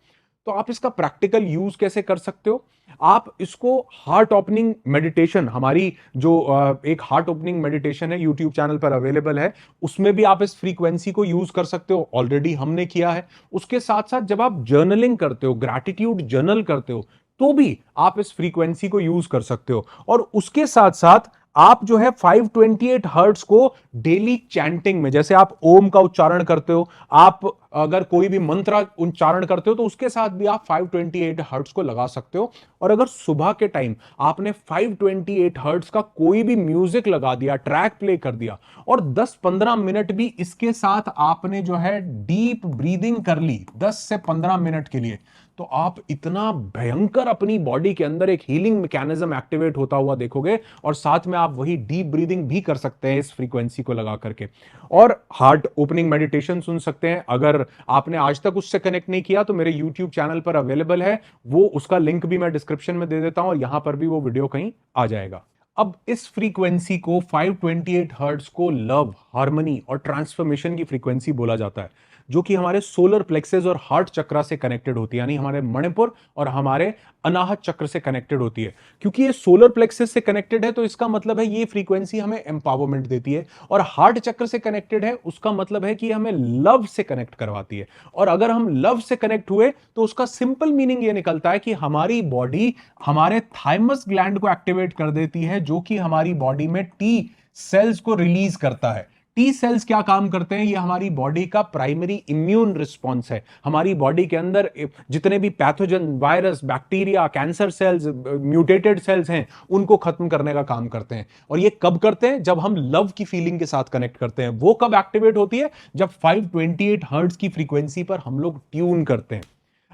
Speaker 1: तो आप इसका प्रैक्टिकल यूज कैसे कर सकते हो? आप इसको हार्ट ओपनिंग मेडिटेशन, हमारी जो एक हार्ट ओपनिंग मेडिटेशन है यूट्यूब चैनल पर अवेलेबल है, उसमें भी आप इस फ्रीक्वेंसी को यूज कर सकते हो, ऑलरेडी हमने किया है। उसके साथ साथ जब आप जर्नलिंग करते हो, ग्रैटिट्यूड जर्नल करते हो, तो भी आप इस फ्रीक्वेंसी को यूज कर सकते हो। और उसके साथ साथ आप जो है 528 हर्ट्ज को डेली चैंटिंग में, जैसे आप ओम का उच्चारण करते हो, आप अगर कोई भी मंत्र उच्चारण करते हो तो उसके साथ भी आप 528 हर्ट्ज को लगा सकते हो। और अगर सुबह के टाइम आपने 528 हर्ट्ज का कोई भी म्यूजिक लगा दिया, ट्रैक प्ले कर दिया, और 10-15 मिनट भी इसके साथ आपने जो है डीप ब्रीदिंग कर ली 10 से 15 मिनट के लिए, तो आप इतना भयंकर अपनी बॉडी के अंदर एक हीलिंग मैकेनिज्म एक्टिवेट होता हुआ देखोगे। और साथ में आप वही डीप ब्रीदिंग भी कर सकते हैं इस फ्रीक्वेंसी को लगा करके, और हार्ट ओपनिंग मेडिटेशन सुन सकते हैं। अगर आपने आज तक उससे कनेक्ट नहीं किया तो मेरे यूट्यूब चैनल पर अवेलेबल है, वो उसका लिंक भी मैं डिस्क्रिप्शन में दे देता हूं और यहां पर भी वो वीडियो कहीं आ जाएगा। अब इस फ्रीक्वेंसी को 528 हर्ट्ज को लव, हार्मनी और ट्रांसफॉर्मेशन की फ्रीक्वेंसी बोला जाता है, जो कि हमारे सोलर प्लेक्सेस और हार्ट चक्रा से कनेक्टेड होती है, यानी हमारे मणिपुर और हमारे अनाहत चक्र से कनेक्टेड होती है। क्योंकि ये सोलर प्लेक्सेस से कनेक्टेड है तो इसका मतलब है ये फ्रीक्वेंसी हमें एम्पावरमेंट देती है, और हार्ट चक्र से कनेक्टेड है उसका मतलब है कि हमें लव से कनेक्ट करवाती है। और अगर हम लव से कनेक्ट हुए तो उसका सिंपल मीनिंग ये निकलता है कि हमारी बॉडी हमारे थाइमस ग्लैंड को एक्टिवेट कर देती है, जो कि हमारी बॉडी में टी सेल्स को रिलीज करता है। टी सेल्स क्या काम करते हैं? ये हमारी बॉडी का प्राइमरी इम्यून रिस्पॉन्स है। हमारी बॉडी के अंदर जितने भी pathogen, virus, bacteria, cancer cells, mutated cells हैं, उनको खत्म करने का काम करते हैं। और ये कब करते हैं? जब हम लव की फीलिंग के साथ कनेक्ट करते हैं। वो कब एक्टिवेट होती है? जब 528 हर्ट्ज की फ्रीक्वेंसी पर हम लोग ट्यून करते हैं।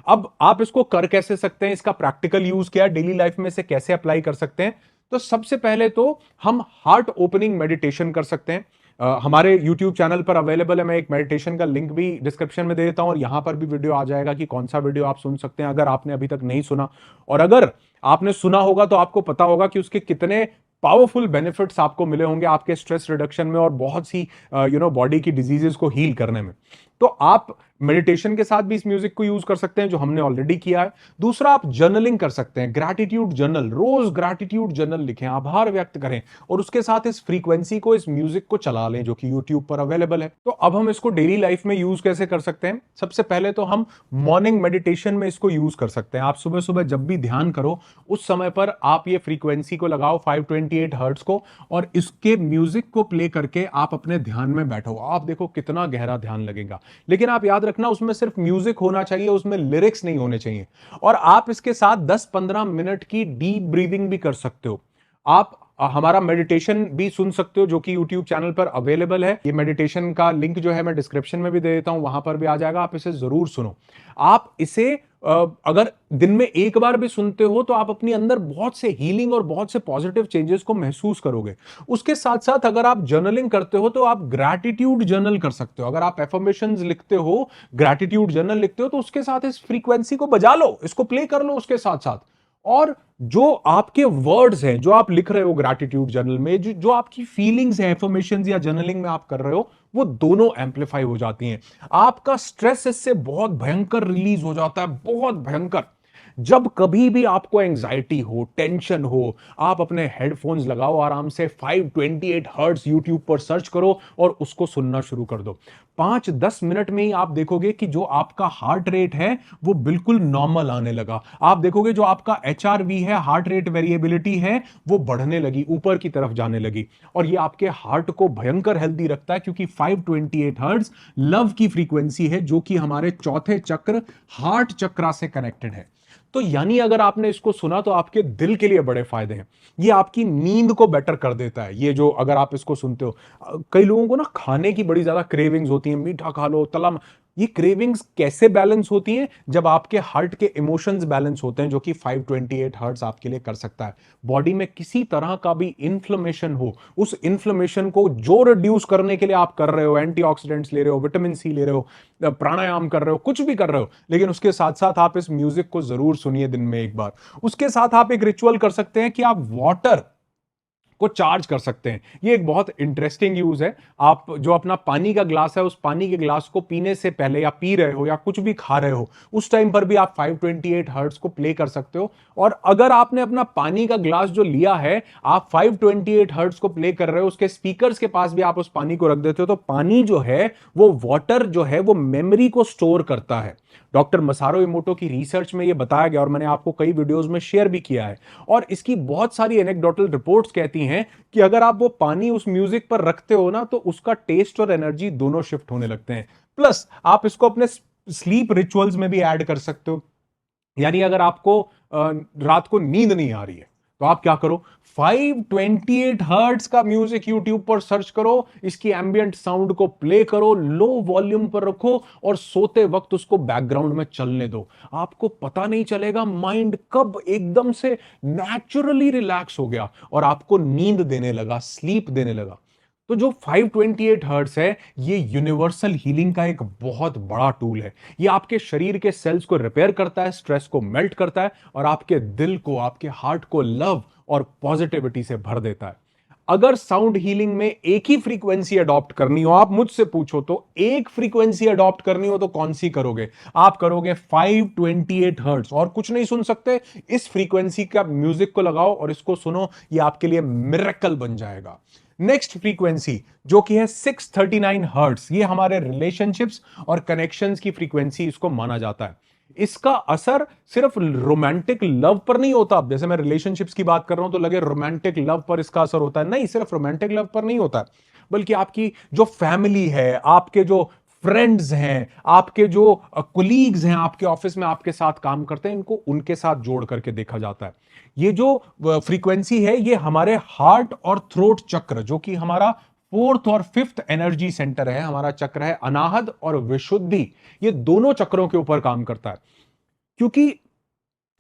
Speaker 1: अब आप इसको कर कैसे सकते हैं? इसका प्रैक्टिकल यूज क्या है, डेली लाइफ में से कैसे अप्लाई कर सकते हैं? तो सबसे पहले तो हम हार्ट ओपनिंग मेडिटेशन कर सकते हैं। हमारे YouTube चैनल पर अवेलेबल है, मैं एक मेडिटेशन का लिंक भी डिस्क्रिप्शन में दे देता हूं और यहां पर भी वीडियो आ जाएगा कि कौन सा वीडियो आप सुन सकते हैं अगर आपने अभी तक नहीं सुना। और अगर आपने सुना होगा तो आपको पता होगा कि उसके कितने पावरफुल बेनिफिट्स आपको मिले होंगे आपके स्ट्रेस रिडक्शन में और बहुत सी बॉडी की डिजीजेस को हील करने में। तो आप मेडिटेशन के साथ भी इस म्यूजिक को यूज कर सकते हैं, जो हमने ऑलरेडी किया है। दूसरा, आप जर्नलिंग कर सकते हैं, ग्रैटिट्यूड जर्नल, रोज ग्रैटिट्यूड जर्नल लिखें, आभार व्यक्त करें, और उसके साथ इस फ्रीक्वेंसी को, इस म्यूजिक को चला लें, जो कि यूट्यूब पर अवेलेबल है। तो अब हम इसको डेली लाइफ में यूज कैसे कर सकते हैं? सबसे पहले तो हम मॉर्निंग मेडिटेशन में इसको यूज कर सकते हैं। आप सुबह सुबह जब भी ध्यान करो उस समय पर आप ये फ्रीक्वेंसी को लगाओ 528 हर्ट्ज को, और इसके म्यूजिक को प्ले करके आप अपने ध्यान में बैठो। आप देखो कितना गहरा ध्यान लगेगा। लेकिन आप याद रखना, उसमें सिर्फ म्यूजिक होना चाहिए, उसमें लिरिक्स नहीं होने चाहिए। और आप इसके साथ 10-15 मिनट की डीप ब्रीदिंग भी कर सकते हो। आप हमारा मेडिटेशन भी सुन सकते हो जो कि YouTube चैनल पर अवेलेबल है। ये मेडिटेशन का लिंक जो है मैं डिस्क्रिप्शन में भी दे देता हूं, वहां पर भी आ जाएगा, आप इसे जरूर सुनो। आप इसे अगर दिन में एक बार भी सुनते हो तो आप अपने अंदर बहुत से हीलिंग और बहुत से पॉजिटिव चेंजेस को महसूस करोगे। उसके साथ साथ अगर आप जर्नलिंग करते हो तो आप ग्रैटिट्यूड जर्नल कर सकते हो। अगर आप एफर्मेशंस लिखते हो, ग्रैटिट्यूड जर्नल लिखते हो, तो उसके साथ इस फ्रीक्वेंसी को बजा लो, इसको प्ले कर लो उसके साथ साथ। और जो आपके वर्ड्स हैं, जो आप लिख रहे हो ग्रैटिट्यूड जर्नल में, जो आपकी फीलिंग्स हैं एफर्मेशंस या जर्नलिंग में आप कर रहे हो, वो दोनों एम्पलीफाई हो जाती हैं। आपका स्ट्रेस इससे बहुत भयंकर रिलीज हो जाता है, बहुत भयंकर। जब कभी भी आपको एंजाइटी हो, टेंशन हो, आप अपने हेडफोन्स लगाओ, आराम से 528 हर्ट्ज यूट्यूब पर सर्च करो और उसको सुनना शुरू कर दो। 5-10 मिनट में ही आप देखोगे कि जो आपका हार्ट रेट है वो बिल्कुल नॉर्मल आने लगा। आप देखोगे जो आपका HRV है, हार्ट रेट वेरिएबिलिटी है, वो बढ़ने लगी, ऊपर की तरफ जाने लगी। और ये आपके हार्ट को भयंकर हेल्दी रखता है, क्योंकि 528 हर्ट्ज लव की फ्रीक्वेंसी है, जो कि हमारे चौथे चक्र हार्ट चक्रा से कनेक्टेड है। तो यानी अगर आपने इसको सुना तो आपके दिल के लिए बड़े फायदे हैं। ये आपकी नींद को बेटर कर देता है। ये जो अगर आप इसको सुनते हो, कई लोगों को ना खाने की बड़ी ज्यादा क्रेविंग्स होती है, मीठा खा लो, तला। ये क्रेविंग्स कैसे बैलेंस होती हैं? जब आपके हार्ट के इमोशंस बैलेंस होते हैं, जो कि 528 हर्ट्ज आपके लिए कर सकता है। बॉडी में किसी तरह का भी इन्फ्लेमेशन हो, उस इन्फ्लेमेशन को जो रिड्यूस करने के लिए आप कर रहे हो, एंटीऑक्सीडेंट्स ले रहे हो, विटामिन सी ले रहे हो, प्राणायाम कर रहे हो, कुछ भी कर रहे हो, लेकिन उसके साथ साथ आप इस म्यूजिक को जरूर सुनिए दिन में एक बार। उसके साथ आप एक रिचुअल कर सकते हैं कि आप वाटर को चार्ज कर सकते हैं। ये एक बहुत इंटरेस्टिंग यूज है। आप जो अपना पानी का ग्लास है, उस पानी के ग्लास को पीने से पहले, या पी रहे हो या कुछ भी खा रहे हो, उस टाइम पर भी आप 528 हर्ट्ज को प्ले कर सकते हो। और अगर आपने अपना पानी का ग्लास जो लिया है, आप 528 हर्ट्ज को प्ले कर रहे हो, उसके स्पीकर्स के पास भी आप उस पानी को रख देते हो, तो पानी जो है वो वाटर जो है वो मेमोरी को स्टोर करता है। डॉक्टर मसारो इमोटो की रिसर्च में ये बताया गया, और मैंने आपको कई वीडियोस में शेयर भी किया है। और इसकी बहुत सारी एनेक्डोटल रिपोर्ट्स कहती हैं कि अगर आप वो पानी उस म्यूजिक पर रखते हो ना, तो उसका टेस्ट और एनर्जी दोनों शिफ्ट होने लगते हैं। प्लस आप इसको अपने स्लीप रिचुअल्स में भी ऐड कर सकते हो। यानी अगर आपको रात को नींद नहीं आ रही है, तो आप क्या करो, 528 हर्ट्ज का म्यूजिक यूट्यूब पर सर्च करो, इसकी एम्बियंट साउंड को प्ले करो, लो वॉल्यूम पर रखो और सोते वक्त उसको बैकग्राउंड में चलने दो। आपको पता नहीं चलेगा माइंड कब एकदम से नेचुरली रिलैक्स हो गया और आपको नींद देने लगा, स्लीप देने लगा। तो जो 528 हर्ट्ज है, ये यूनिवर्सल हीलिंग का एक बहुत बड़ा टूल है। ये आपके शरीर के सेल्स को रिपेयर करता है, स्ट्रेस को मेल्ट करता है और आपके दिल को, आपके हार्ट को लव और पॉजिटिविटी से भर देता है। अगर साउंड हीलिंग में एक ही फ्रीक्वेंसी अडॉप्ट करनी हो, आप मुझसे पूछो तो एक फ्रीक्वेंसी अडॉप्ट करनी हो तो कौन सी करोगे? आप करोगे 528 हर्ट्ज, और कुछ नहीं सुन सकते, इस फ्रीक्वेंसी का म्यूजिक को लगाओ और इसको सुनो, ये आपके लिए मिरेकल बन जाएगा। नेक्स्ट फ्रीक्वेंसी जो कि है 639 हर्ट्ज, ये हमारे रिलेशनशिप्स और कनेक्शंस की फ्रीक्वेंसी इसको माना जाता है। इसका असर सिर्फ रोमांटिक लव पर नहीं होता। अब जैसे मैं रिलेशनशिप्स की बात कर रहा हूं तो लगे रोमांटिक लव पर इसका असर होता है, नहीं, सिर्फ रोमांटिक लव पर नहीं होता है, बल्कि आपकी जो फैमिली है, आपके जो फ्रेंड्स हैं, आपके जो कुलीग्स हैं, आपके ऑफिस में आपके साथ काम करते हैं, इनको उनके साथ जोड़ करके देखा जाता है। ये जो फ्रीक्वेंसी है, ये हमारे हार्ट और थ्रोट चक्र, जो कि हमारा फोर्थ और फिफ्थ एनर्जी सेंटर है, हमारा चक्र है अनाहद और विशुद्धि, ये दोनों चक्रों के ऊपर काम करता है। क्योंकि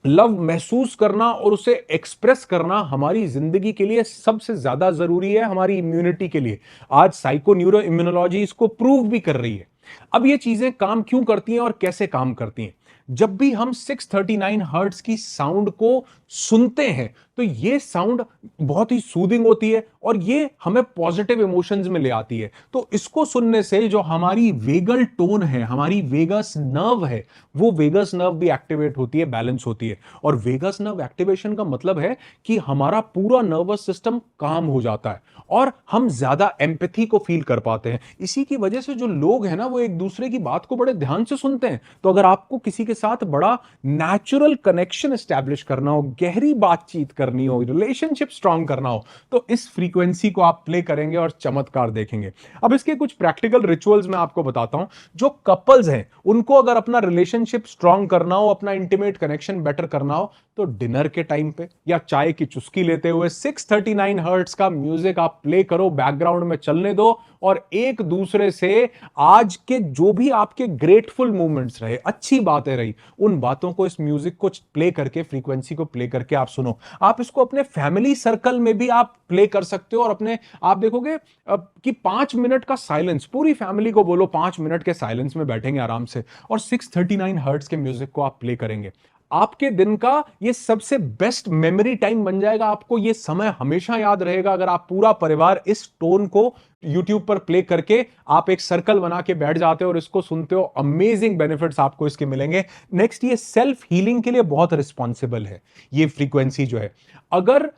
Speaker 1: लव महसूस करना और उसे एक्सप्रेस करना हमारी जिंदगी के लिए सबसे ज्यादा जरूरी है, हमारी इम्यूनिटी के लिए। आज साइको न्यूरो इम्यूनोलॉजी इसको प्रूव भी कर रही है। अब ये चीजें काम क्यों करती हैं और कैसे काम करती हैं? जब भी हम 639 हर्ट्ज की साउंड को सुनते हैं, तो ये साउंड बहुत ही सूदिंग होती है और ये हमें पॉजिटिव इमोशंस में ले आती है। तो इसको सुनने से जो हमारी वेगल टोन है, हमारी वेगस नर्व है, वो वेगस नर्व भी एक्टिवेट होती है, बैलेंस होती है। और वेगस नर्व एक्टिवेशन का मतलब है कि हमारा पूरा नर्वस सिस्टम काम हो जाता है और हम ज्यादा एम्पैथी को फील कर पाते हैं। इसी की वजह से जो लोग हैं ना, वो एक दूसरे की बात को बड़े ध्यान से सुनते हैं। तो अगर आपको किसी के साथ बड़ा नेचुरल कनेक्शन एस्टैब्लिश करना हो, गहरी बातचीत करनी हो, रिलेशनशिप स्ट्रांग करना हो, तो इस फ्रीक्वेंसी को आप प्ले करेंगे और चमत्कार देखेंगे। अब इसके कुछ प्रैक्टिकल रिचुअल्स मैं आपको बताता हूं। जो कपल्स हैं, उनको अगर अपना रिलेशनशिप स्ट्रांग करना हो, अपना इंटीमेट कनेक्शन बेटर करना हो, तो डिनर के टाइम पे या चाय की चुस्की लेते हुए 639 हर्ट्ज का म्यूजिक आप प्ले करो, बैकग्राउंड में चलने दो और एक दूसरे से आज के जो भी आपके ग्रेटफुल मोमेंट्स रहे, अच्छी बातें रही, उन बातों को, इस म्यूजिक को प्ले करके, फ्रीक्वेंसी को प्ले करके आप सुनो। आप इसको अपने फैमिली सर्कल में भी आप प्ले कर सकते हो और अपने, आप देखोगे कि 5 मिनट का साइलेंस, पूरी फैमिली को बोलो 5 मिनट के साइलेंस में बैठेंगे आराम से और 639 हर्ट्ज के म्यूजिक को आप प्ले करेंगे, आपके दिन का ये सबसे बेस्ट मेमोरी टाइम बन जाएगा। आपको ये समय हमेशा याद रहेगा अगर आप पूरा परिवार इस टोन को YouTube पर प्ले करके आप एक सर्कल बना के बैठ जाते हो और इसको सुनते हो। अमेजिंग बेनिफिट्स आपको इसके मिलेंगे। नेक्स्ट, ये सेल्फ हीलिंग के लिए बहुत रिस्पॉन्सिबल है ये फ्रीक्वेंसी जो है। अगर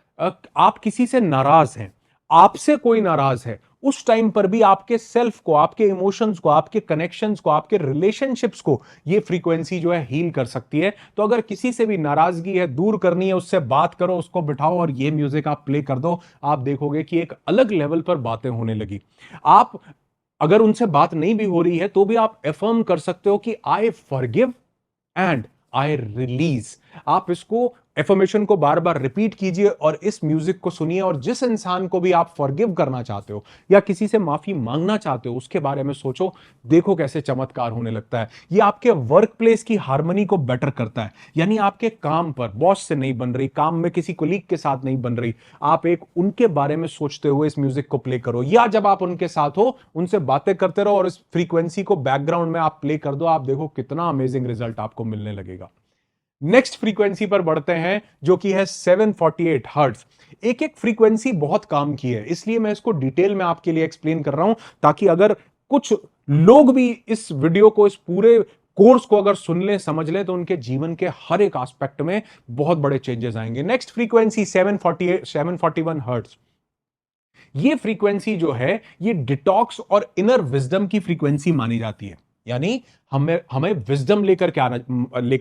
Speaker 1: आप किसी से नाराज हैं, आपसे कोई नाराज है, उस टाइम पर भी आपके सेल्फ को, आपके इमोशंस को, आपके कनेक्शंस को, आपके रिलेशनशिप्स को ये फ्रीक्वेंसी जो है हील कर सकती है। तो अगर किसी से भी नाराजगी है, दूर करनी है, उससे बात करो, उसको बिठाओ और ये म्यूजिक आप प्ले कर दो, आप देखोगे कि एक अलग लेवल पर बातें होने लगी। आप अगर उनसे बात नहीं भी हो रही है तो भी आप एफर्म कर सकते हो कि I forgive and I release. आप इसको, एफर्मेशन को बार बार रिपीट कीजिए और इस म्यूजिक को सुनिए और जिस इंसान को भी आप फॉरगिव करना चाहते हो या किसी से माफी मांगना चाहते हो उसके बारे में सोचो। देखो कैसे चमत्कार होने लगता है। ये आपके वर्क प्लेस की हार्मनी को बेटर करता है, यानी आपके काम पर बॉस से नहीं बन रही, काम में किसी कोलीग के साथ नहीं बन रही, आप एक उनके बारे में सोचते हुए इस म्यूजिक को प्ले करो, या जब आप उनके साथ हो उनसे बातें करते रहो और इस फ्रीक्वेंसी को बैकग्राउंड में आप प्ले कर दो। आप देखो कितना अमेजिंग रिजल्ट आपको मिलने लगेगा। नेक्स्ट फ्रीक्वेंसी पर बढ़ते हैं जो कि है 748 हर्ट्ज। एक एक फ्रीक्वेंसी बहुत काम की है, इसलिए मैं इसको डिटेल में आपके लिए एक्सप्लेन कर रहा हूं, ताकि अगर कुछ लोग भी इस वीडियो को, इस पूरे कोर्स को अगर सुन लें, समझ लें, तो उनके जीवन के हर एक एस्पेक्ट में बहुत बड़े चेंजेस आएंगे। Next frequency 741 hertz. ये फ्रीक्वेंसी जो है ये डिटॉक्स और इनर विजडम की फ्रीक्वेंसी मानी जाती है, यानी हमें विजडम लेकर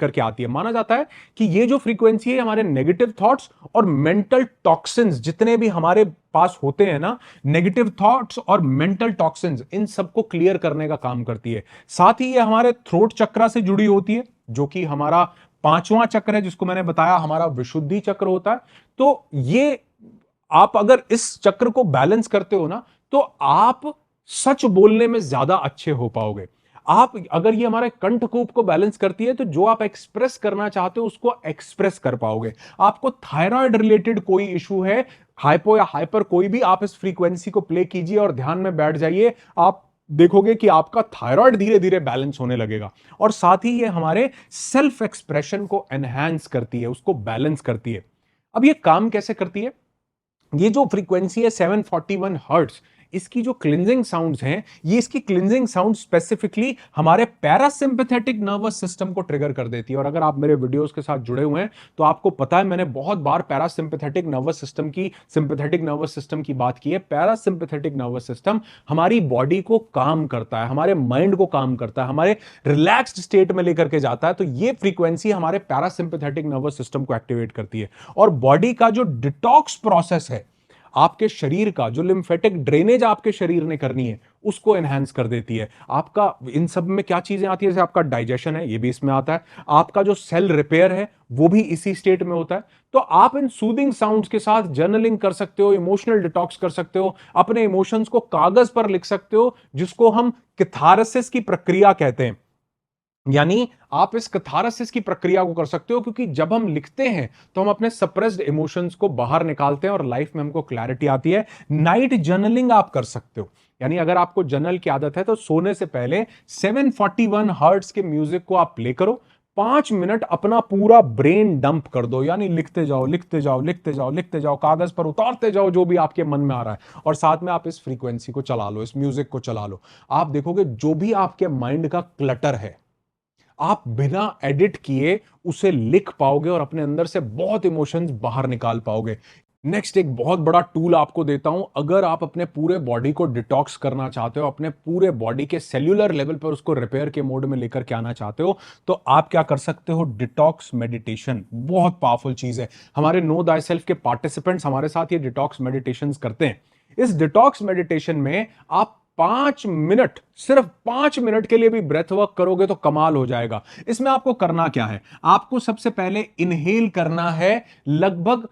Speaker 1: के आती है। माना जाता है कि ये जो फ्रीक्वेंसी है हमारे नेगेटिव थॉट्स और मेंटल टॉक्सिन्स जितने भी हमारे पास होते हैं ना, नेगेटिव थॉट्स और मेंटल टॉक्सिन्स, इन सबको क्लियर करने का काम करती है। साथ ही ये हमारे थ्रोट चक्र से जुड़ी होती है, जो कि हमारा 5वां चक्र है, जिसको मैंने बताया हमारा विशुद्धि चक्र होता है। तो ये, आप अगर इस चक्र को बैलेंस करते हो ना, तो आप सच बोलने में ज्यादा अच्छे हो पाओगे। आप अगर ये हमारे कंठकूप को बैलेंस करती है, तो जो आप एक्सप्रेस करना चाहते हो उसको एक्सप्रेस कर पाओगे। आपको थायराइड रिलेटेड कोई इशू है, हाइपो या हाइपर कोई भी, आप इस फ्रीक्वेंसी को प्ले कीजिए और ध्यान में बैठ जाइए। आप देखोगे कि आपका थायराइड धीरे धीरे बैलेंस होने लगेगा। और साथ ही ये हमारे सेल्फ एक्सप्रेशन को एनहांस करती है, उसको बैलेंस करती है। अब ये काम कैसे करती है? ये जो फ्रीक्वेंसी है 741 हर्ट्ज, इसकी जो क्लिंजिंग साउंड्स हैं, ये इसकी क्लिंजिंग साउंड स्पेसिफिकली हमारे पैरासिम्पैथेटिक नर्वस सिस्टम को ट्रिगर कर देती है। और अगर आप मेरे वीडियोस के साथ जुड़े हुए हैं तो आपको पता है, मैंने बहुत बार पैरासिम्पैथेटिक नर्वस सिस्टम की, सिंपैथेटिक नर्वस सिस्टम की बात की है। पैरासिम्पैथेटिक नर्वस सिस्टम हमारी बॉडी को काम करता है, हमारे माइंड को काम करता है, हमारे रिलैक्स्ड स्टेट में लेकर के जाता है। तो ये फ्रीक्वेंसी हमारे पैरासिम्पैथेटिक नर्वस सिस्टम को एक्टिवेट करती है और बॉडी का जो डिटॉक्स प्रोसेस है, आपके शरीर का जो लिम्फेटिक ड्रेनेज आपके शरीर ने करनी है, उसको एनहांस कर देती है। आपका इन सब में क्या चीजें आती है? जैसे आपका डाइजेशन है, ये भी इसमें आता है। आपका जो सेल रिपेयर है वो भी इसी स्टेट में होता है। तो आप इन सूदिंग साउंड्स के साथ जर्नलिंग कर सकते हो, इमोशनल डिटॉक्स कर सकते हो, अपने इमोशंस को कागज पर लिख सकते हो, जिसको हम कैथारसिस की प्रक्रिया कहते हैं। यानी आप इस कैथारसिस की प्रक्रिया को कर सकते हो, क्योंकि जब हम लिखते हैं तो हम अपने सप्रेस्ड इमोशंस को बाहर निकालते हैं और लाइफ में हमको क्लैरिटी आती है। नाइट जर्नलिंग आप कर सकते हो, यानी अगर आपको जर्नल की आदत है तो सोने से पहले 741 हर्ट्ज के म्यूजिक को आप प्ले करो, 5 मिनट अपना पूरा ब्रेन डंप कर दो, यानी लिखते जाओ, लिखते जाओ, लिखते जाओ, लिखते जाओ, कागज पर उतारते जाओ जो भी आपके मन में आ रहा है, और साथ में आप इस फ्रीक्वेंसी को चला लो, इस म्यूजिक को चला लो। आप देखोगे जो भी आपके माइंड का क्लटर है, आप बिना एडिट किए उसे लिख पाओगे और अपने अंदर से बहुत इमोशंस बाहर निकाल पाओगे। नेक्स्ट, एक बहुत बड़ा टूल आपको देता हूं। अगर आप अपने पूरे बॉडी को डिटॉक्स करना चाहते हो, अपने पूरे बॉडी के सेल्यूलर लेवल पर उसको रिपेयर के मोड में लेकर के आना चाहते हो, तो आप क्या कर सकते हो? डिटॉक्स मेडिटेशन बहुत पावरफुल चीज है। हमारे नो दाई सेल्फ के पार्टिसिपेंट्स हमारे साथ ये डिटॉक्स मेडिटेशन करते हैं। इस डिटॉक्स मेडिटेशन में आप 5 मिनट, सिर्फ 5 मिनट के लिए भी ब्रेथ वर्क करोगे तो कमाल हो जाएगा। इसमें आपको करना क्या है, आपको सबसे पहले इनहेल करना है लगभग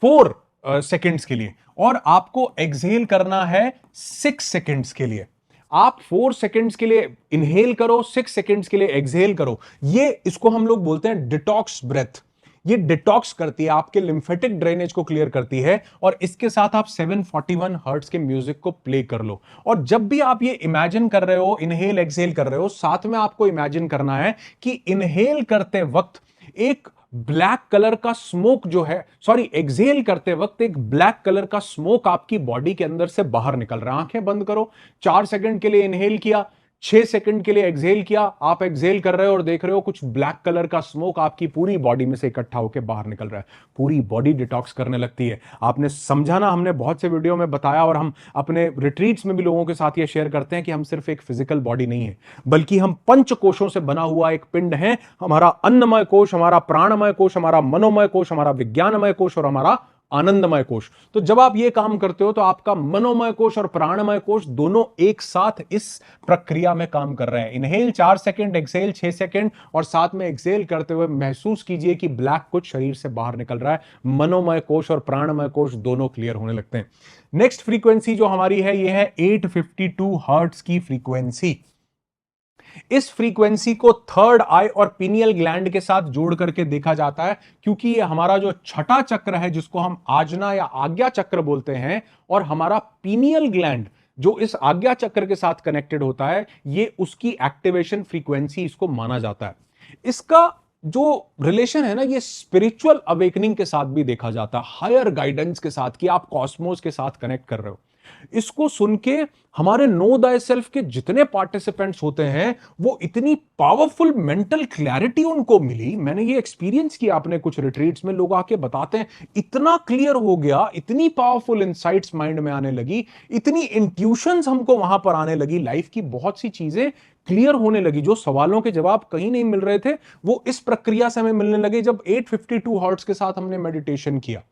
Speaker 1: 4 सेकेंड्स के लिए, और आपको एक्सहेल करना है 6 सेकेंड्स के लिए। आप 4 सेकेंड्स के लिए इनहेल करो, 6 सेकेंड्स के लिए एक्सहेल करो। ये इसको हम लोग बोलते हैं डिटॉक्स ब्रेथ। ये डिटॉक्स करती है, आपके लिम्फेटिक ड्रेनेज को क्लियर करती है। और इसके साथ आप 741 हर्ट्ज के म्यूजिक को प्ले कर लो। और जब भी आप ये इमेजिन कर रहे हो, इनहेल एक्सहेल कर रहे हो, साथ में आपको इमेजिन करना है कि इनहेल करते वक्त एक ब्लैक कलर का स्मोक जो है, सॉरी, एक्सहेल करते वक्त एक ब्लैक कलर का स्मोक आपकी बॉडी के अंदर से बाहर निकल रहा है। आंखें बंद करो, 4 सेकंड के लिए इनहेल किया, 6 सेकंड के लिए एक्सहेल किया। आप एक्सहेल कर रहे हो और देख रहे हो कुछ ब्लैक कलर का स्मोक आपकी पूरी बॉडी में से इकट्ठा होकर बाहर निकल रहा है। पूरी बॉडी डिटॉक्स करने लगती है। आपने समझा ना, हमने बहुत से वीडियो में बताया और हम अपने रिट्रीट्स में भी लोगों के साथ ये शेयर करते हैं कि हम सिर्फ एक फिजिकल बॉडी नहीं है, बल्कि हम 5 कोशों से बना हुआ एक पिंड है। हमारा अन्नमय कोश, हमारा प्राणमय कोश, हमारा मनोमय कोश, हमारा विज्ञानमय कोश और हमारा आनंदमय कोश। तो जब आप ये काम करते हो तो आपका मनोमय कोश और प्राणमय कोश दोनों एक साथ इस प्रक्रिया में काम कर रहे हैं। इनहेल 4 सेकंड, एक्सहेल 6 सेकंड, और साथ में एक्सहेल करते हुए महसूस कीजिए कि ब्लैक कुछ शरीर से बाहर निकल रहा है। मनोमय कोश और प्राणमय कोश दोनों क्लियर होने लगते हैं। नेक्स्ट फ्रीक्वेंसी जो हमारी है, ये है 852 हर्ट्ज की फ्रीक्वेंसी। इस फ्रीक्वेंसी को थर्ड आई और पीनियल ग्लैंड के साथ जोड़ करके देखा जाता है, क्योंकि ये हमारा जो छठा चक्र है, जिसको हम आजना या आज्ञा चक्र बोलते हैं, और हमारा पीनियल ग्लैंड जो इस आज्ञा चक्र के साथ कनेक्टेड होता है, ये उसकी एक्टिवेशन फ्रीक्वेंसी इसको माना जाता है। इसका जो रिलेशन है ना, ये स्पिरिचुअल अवेकनिंग के साथ भी देखा जाता है, हायर गाइडेंस के साथ, कि आप कॉस्मोस के साथ कनेक्ट कर रहे हो। इसको सुन के हमारे नो दाई सेल्फ के जितने पार्टिसिपेंट्स होते हैं, वो इतनी पावरफुल मेंटल क्लैरिटी उनको मिली। मैंने ये एक्सपीरियंस किया अपने कुछ रिट्रीट्स में, लोग आके बताते हैं इतना क्लियर हो गया, इतनी पावरफुल इनसाइट्स माइंड में आने लगी, इतनी इंट्यूशंस हमको वहां पर आने लगी, लाइफ की बहुत सी चीजें क्लियर होने लगी। जो सवालों के जवाब कहीं नहीं मिल रहे थे, वो इस प्रक्रिया से हमें मिलने लगे जब 852 हर्ट्ज के साथ हमने मेडिटेशन किया।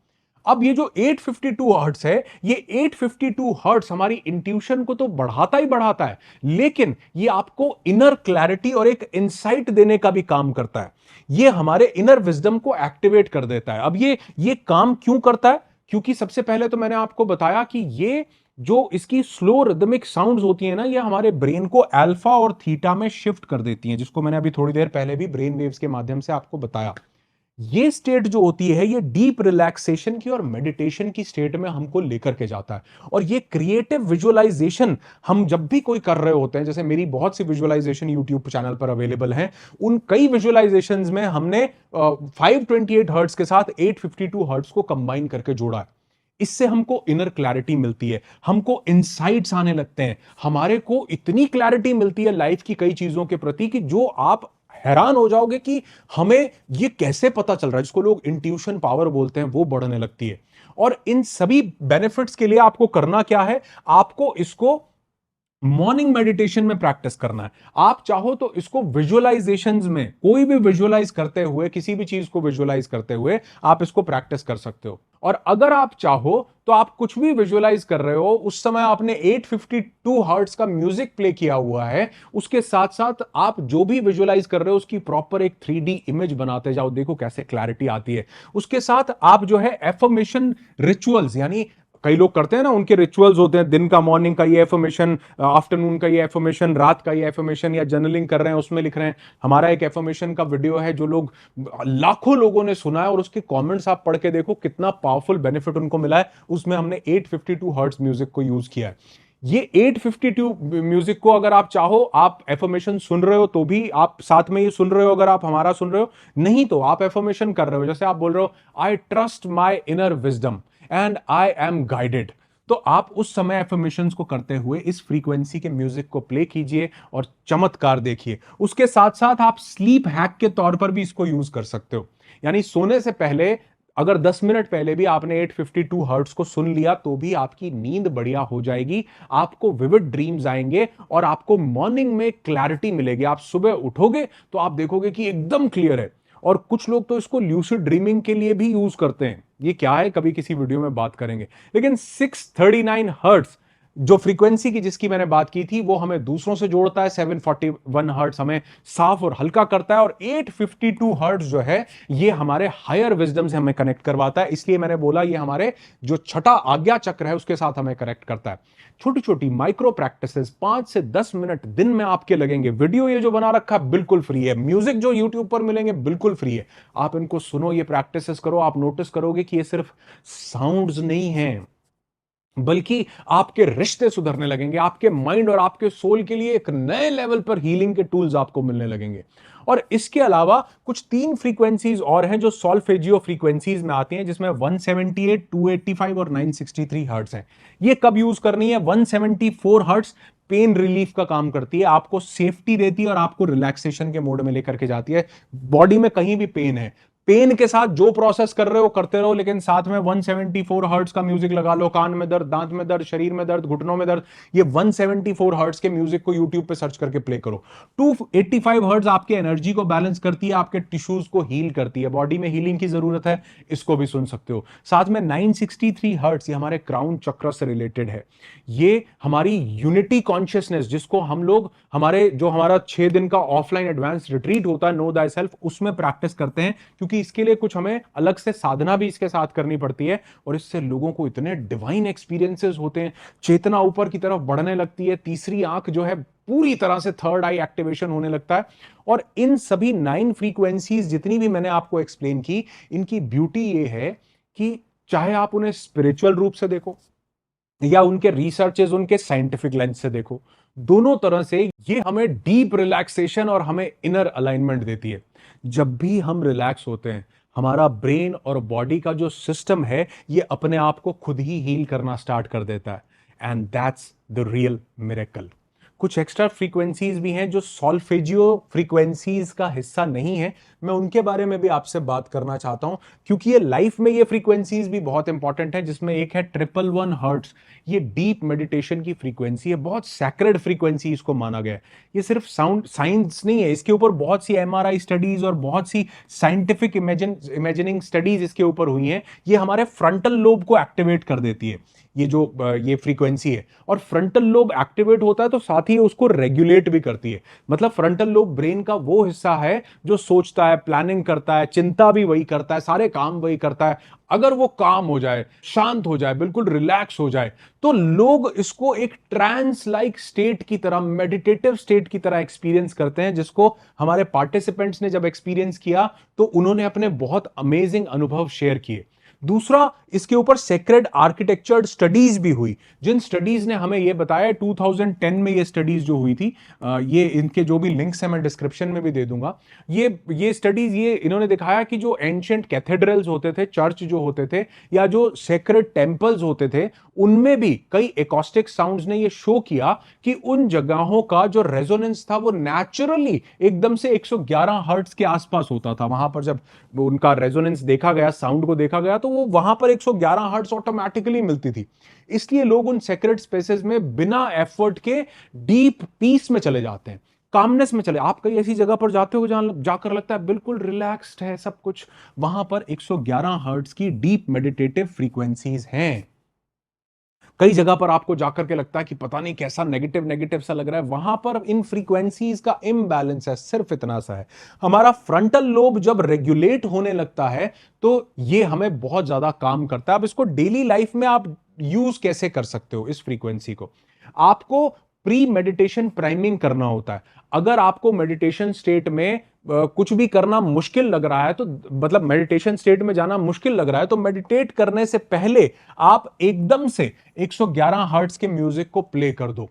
Speaker 1: अब ये जो 852 हर्ट्ज है, ये 852 हर्ट्ज हमारी इंट्यूशन को तो बढ़ाता ही बढ़ाता है, लेकिन ये आपको इनर क्लैरिटी और एक इंसाइट देने का भी काम करता है। ये हमारे इनर विजडम को एक्टिवेट कर देता है। अब ये काम क्यों करता है? क्योंकि सबसे पहले तो मैंने आपको बताया कि ये जो इसकी स्लो रिदमिक साउंड्स होती है ना, ये हमारे ब्रेन को अल्फा और थीटा में शिफ्ट कर देती हैं, जिसको मैंने अभी थोड़ी देर पहले भी ब्रेन वेव्स के माध्यम से आपको बताया। ये स्टेट जो होती है, ये डीप रिलैक्सेशन की और मेडिटेशन की स्टेट में हमको लेकर के जाता है। और ये क्रिएटिव विजुअलाइजेशन हम जब भी कोई कर रहे होते हैं, जैसे मेरी बहुत सी विजुअलाइजेशन यूट्यूब चैनल पर अवेलेबल हैं, उन कई विजुअलाइजेशंस में हमने 528 हर्ट्ज के साथ 852 हर्ट्ज को कंबाइन करके जोड़ा है। इससे हमको इनर क्लैरिटी मिलती है, हमको इनसाइट्स आने लगते हैं, हमारे को इतनी क्लैरिटी मिलती है लाइफ की कई चीजों के प्रति कि जो आप हैरान हो जाओगे कि हमें ये कैसे पता चल रहा है, जिसको लोग इंट्यूशन पावर बोलते हैं, वो बढ़ने लगती है। और इन सभी बेनिफिट्स के लिए आपको करना क्या है? आपको इसको मॉर्निंग मेडिटेशन में प्रैक्टिस करना है। आप चाहो तो इसको विजुअलाइजेशंस में, कोई भी विजुअलाइज करते हुए, किसी भी चीज को विजुअलाइज करते हुए आप इसको प्रैक्टिस कर सकते हो। और अगर आप चाहो तो आप कुछ भी विजुअलाइज कर रहे हो, उस समय आपने 852 हर्ट्ज का म्यूजिक प्ले किया हुआ है, उसके साथ साथ आप जो भी विजुअलाइज कर रहे हो उसकी प्रॉपर एक 3D इमेज बनाते जाओ, देखो कैसे क्लैरिटी आती है। उसके साथ आप जो है एफर्मेशन रिचुअल्स, यानी कई लोग करते हैं ना, उनके रिचुअल्स होते हैं, दिन का मॉर्निंग का ये एफर्मेशन, आफ्टरनून का ये एफर्मेशन, रात का ये एफर्मेशन, या जर्नलिंग कर रहे हैं उसमें लिख रहे हैं। हमारा एक एफर्मेशन का वीडियो है जो लोग लाखों लोगों ने सुना है, और उसके कमेंट्स आप पढ़ के देखो कितना पावरफुल बेनिफिट उनको मिला है। उसमें हमने 852 हर्ट्ज म्यूजिक को यूज किया है। ये 852 म्यूजिक को अगर आप चाहो, आप एफर्मेशन सुन रहे हो तो भी आप साथ में ये सुन रहे हो, अगर आप हमारा सुन रहे हो, नहीं तो आप एफर्मेशन कर रहे हो, जैसे आप बोल रहे हो I trust my inner wisdom and I am guided, तो आप उस समय एफर्मेशंस को करते हुए इस फ्रीक्वेंसी के म्यूजिक को प्ले कीजिए और चमत्कार देखिए। उसके साथ साथ आप स्लीप हैक के तौर पर भी इसको यूज कर सकते हो, यानी सोने से पहले अगर 10 मिनट पहले भी आपने 852 हर्ट्ज को सुन लिया तो भी आपकी नींद बढ़िया हो जाएगी, आपको विविड ड्रीम्स आएंगे और आपको मॉर्निंग में क्लैरिटी मिलेगी। आप सुबह उठोगे तो आप देखोगे कि एकदम क्लियर है। और कुछ लोग तो इसको ल्यूसिड ड्रीमिंग के लिए भी यूज करते हैं, ये क्या है कभी किसी वीडियो में बात करेंगे। लेकिन 639 हर्ट्ज जो फ्रीक्वेंसी की जिसकी मैंने बात की थी वो हमें दूसरों से जोड़ता है, 741 हर्ट्ज हमें साफ और हल्का करता है, और 852 हर्ट्ज जो है ये हमारे हायर विजडम से हमें कनेक्ट करवाता है। इसलिए मैंने बोला ये हमारे जो छठा आज्ञा चक्र है उसके साथ हमें कनेक्ट करता है। छोटी छोटी माइक्रो प्रैक्टिसेस 5 से 10 मिनट दिन में आपके लगेंगे। वीडियो ये जो बना रखा है बिल्कुल फ्री है, म्यूजिक जो यूट्यूब पर मिलेंगे बिल्कुल फ्री है। आप इनको सुनो, ये प्रैक्टिसेस करो, आप नोटिस करोगे कि ये सिर्फ साउंड्स नहीं है बल्कि आपके रिश्ते सुधरने लगेंगे, आपके माइंड और आपके सोल के लिए एक नए लेवल पर हीलिंग के टूल्स आपको मिलने लगेंगे। और इसके अलावा कुछ 3 फ्रीक्वेंसीज और हैं जो सॉल्फेजियो फ्रीक्वेंसीज में आती हैं, जिसमें 178, 285 और 963 हर्ट्ज हैं। ये कब यूज करनी है? 174 हर्ट्ज पेन रिलीफ का काम करती है, आपको सेफ्टी देती है और आपको रिलैक्सेशन के मोड में लेकर के जाती है। बॉडी में कहीं भी पेन है, पेन के साथ जो प्रोसेस कर रहे हो करते रहो, लेकिन साथ में 174 हर्ट्ज का म्यूजिक लगा लो। कान में दर्द, दांत में दर्द, शरीर में दर्द, घुटनों में दर्द, ये 174 हर्ट्ज के म्यूजिक को यूट्यूब पे सर्च करके प्ले करो। 285 हर्ट्ज आपके एनर्जी को बैलेंस करती है, आपके टिश्यूज को हील करती है, बॉडी में हीलिंग की जरूरत है, इसको भी सुन सकते हो। साथ में 963 हर्ट्ज ये हमारे क्राउन चक्र से रिलेटेड है। ये हमारी यूनिटी कॉन्शियसनेस, जिसको हम लोग हमारा 6 दिन का ऑफलाइन एडवांस रिट्रीट होता है नो दाई सेल्फ, उसमें प्रैक्टिस करते हैं, क्योंकि इसके लिए कुछ हमें अलग से साधना भी इसके साथ करनी पड़ती है। और इससे लोगों को इतने डिवाइन एक्सपीरियंसेस होते हैं, चेतना ऊपर की तरफ बढ़ने लगती है, तीसरी आंख जो है पूरी तरह से थर्ड आई एक्टिवेशन होने लगता है। और इन सभी 9 फ्रीक्वेंसीज जितनी भी मैंने आपको एक्सप्लेन की, इनकी ब्यूटी ये है कि चाहे आप उन्हें स्पिरिचुअल रूप से देखो या उनके रिसर्चेस उनके साइंटिफिक लेंस से देखो, दोनों तरह से ये हमें डीप रिलैक्सेशन और हमें इनर अलाइनमेंट देती है। जब भी हम रिलैक्स होते हैं, हमारा ब्रेन और बॉडी का जो सिस्टम है ये अपने आप को खुद ही हील करना स्टार्ट कर देता है, and that's the real miracle. कुछ एक्स्ट्रा फ्रीक्वेंसीज भी हैं जो सॉल्फेजियो फ्रीक्वेंसीज का हिस्सा नहीं है, मैं उनके बारे में भी आपसे बात करना चाहता हूं, क्योंकि ये लाइफ में ये फ्रीक्वेंसीज भी बहुत इंपॉर्टेंट है। जिसमें एक है 111 हर्ट्ज, ये डीप मेडिटेशन की फ्रीक्वेंसी है, बहुत सैक्रेड फ्रीक्वेंसी इसको माना गया है। ये सिर्फ साउंड साइंस नहीं है, इसके ऊपर बहुत सी एमआरआई स्टडीज और बहुत सी साइंटिफिक इमेजिनिंग स्टडीज इसके ऊपर हुई हैं। ये हमारे फ्रंटल लोब को एक्टिवेट कर देती है, ये फ्रीक्वेंसी है। और फ्रंटल लोब एक्टिवेट होता है तो साथ ही उसको रेगुलेट भी करती है। मतलब फ्रंटल लोब ब्रेन का वो हिस्सा है जो सोचता है, प्लानिंग करता है, चिंता भी वही करता है, सारे काम वही करता है। अगर वो काम हो जाए, शांत हो जाए, बिल्कुल रिलैक्स हो जाए, तो लोग इसको एक ट्रांस लाइक स्टेट की तरह, मेडिटेटिव स्टेट की तरह एक्सपीरियंस करते हैं, जिसको हमारे पार्टिसिपेंट्स ने जब एक्सपीरियंस किया तो उन्होंने अपने बहुत अमेजिंग अनुभव शेयर किए। दूसरा, इसके ऊपर सेक्रेड आर्किटेक्चर स्टडीज भी हुई, जिन स्टडीज ने हमें यह बताया, 2010 में ये स्टडीज जो हुई थी, ये इनके जो भी लिंक्स हैं मैं डिस्क्रिप्शन में भी दे दूंगा। ये स्टडीज ये इन्होंने दिखाया कि जो एंशिएंट कैथेड्रल्स होते थे, चर्च जो होते थे, या जो सेक्रेड टेम्पल्स होते थे, उनमें भी कई एकॉस्टिक साउंड्स ने ये शो किया कि उन जगहों का जो रेजोनेंस था वो नेचुरली एकदम से 111 हर्ट्ज के आसपास होता था। वहां पर जब उनका रेजोनेंस देखा गया, साउंड को देखा गया, तो वो वहां पर 111 हर्ट्ज ऑटोमेटिकली मिलती थी। इसलिए लोग उन सेक्रेड स्पेसेस में बिना एफर्ट के डीप पीस में चले जाते हैं, कामनेस में चले। आप कई ऐसी जगह पर जाते हो जहां जाकर लगता है बिल्कुल रिलैक्स्ड है सब कुछ, वहां पर 111 हर्ट्ज की डीप मेडिटेटिव फ्रीक्वेंसीज हैं। कई जगह पर आपको जाकर के लगता है कि पता नहीं कैसा नेगेटिव नेगेटिव सा लग रहा है, वहां पर इन फ्रीक्वेंसीज का इम्बैलेंस है, सिर्फ इतना सा है। हमारा फ्रंटल लोब जब रेगुलेट होने लगता है तो ये हमें बहुत ज्यादा काम करता है। अब इसको डेली लाइफ में आप यूज कैसे कर सकते हो? इस फ्रीक्वेंसी को आपको प्री मेडिटेशन प्राइमिंग करना होता है। अगर आपको मेडिटेशन स्टेट में कुछ भी करना मुश्किल लग रहा है, तो मतलब मेडिटेशन स्टेट में जाना मुश्किल लग रहा है, तो मेडिटेट करने से पहले आप एकदम से 111 हर्ट्ज के म्यूजिक को प्ले कर दो,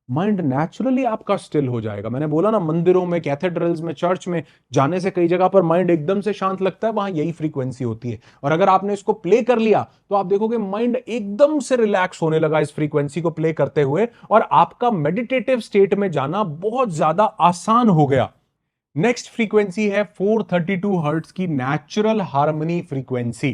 Speaker 1: माइंड नेचुरली आपका स्टिल हो जाएगा। मैंने बोला ना, मंदिरों में, कैथेड्रल्स में, चर्च में जाने से कई जगह पर माइंड एकदम से शांत लगता है, वहां यही फ्रीक्वेंसी होती है। और अगर आपने इसको प्ले कर लिया तो आप देखोगे माइंड एकदम से रिलैक्स होने लगा इस फ्रीक्वेंसी को प्ले करते हुए, और आपका मेडिटेटिव स्टेट में जाना बहुत ज्यादा आसान हो गया। नेक्स्ट फ्रीक्वेंसी है 432 हर्ट्ज की नेचुरल हार्मनी फ्रीक्वेंसी।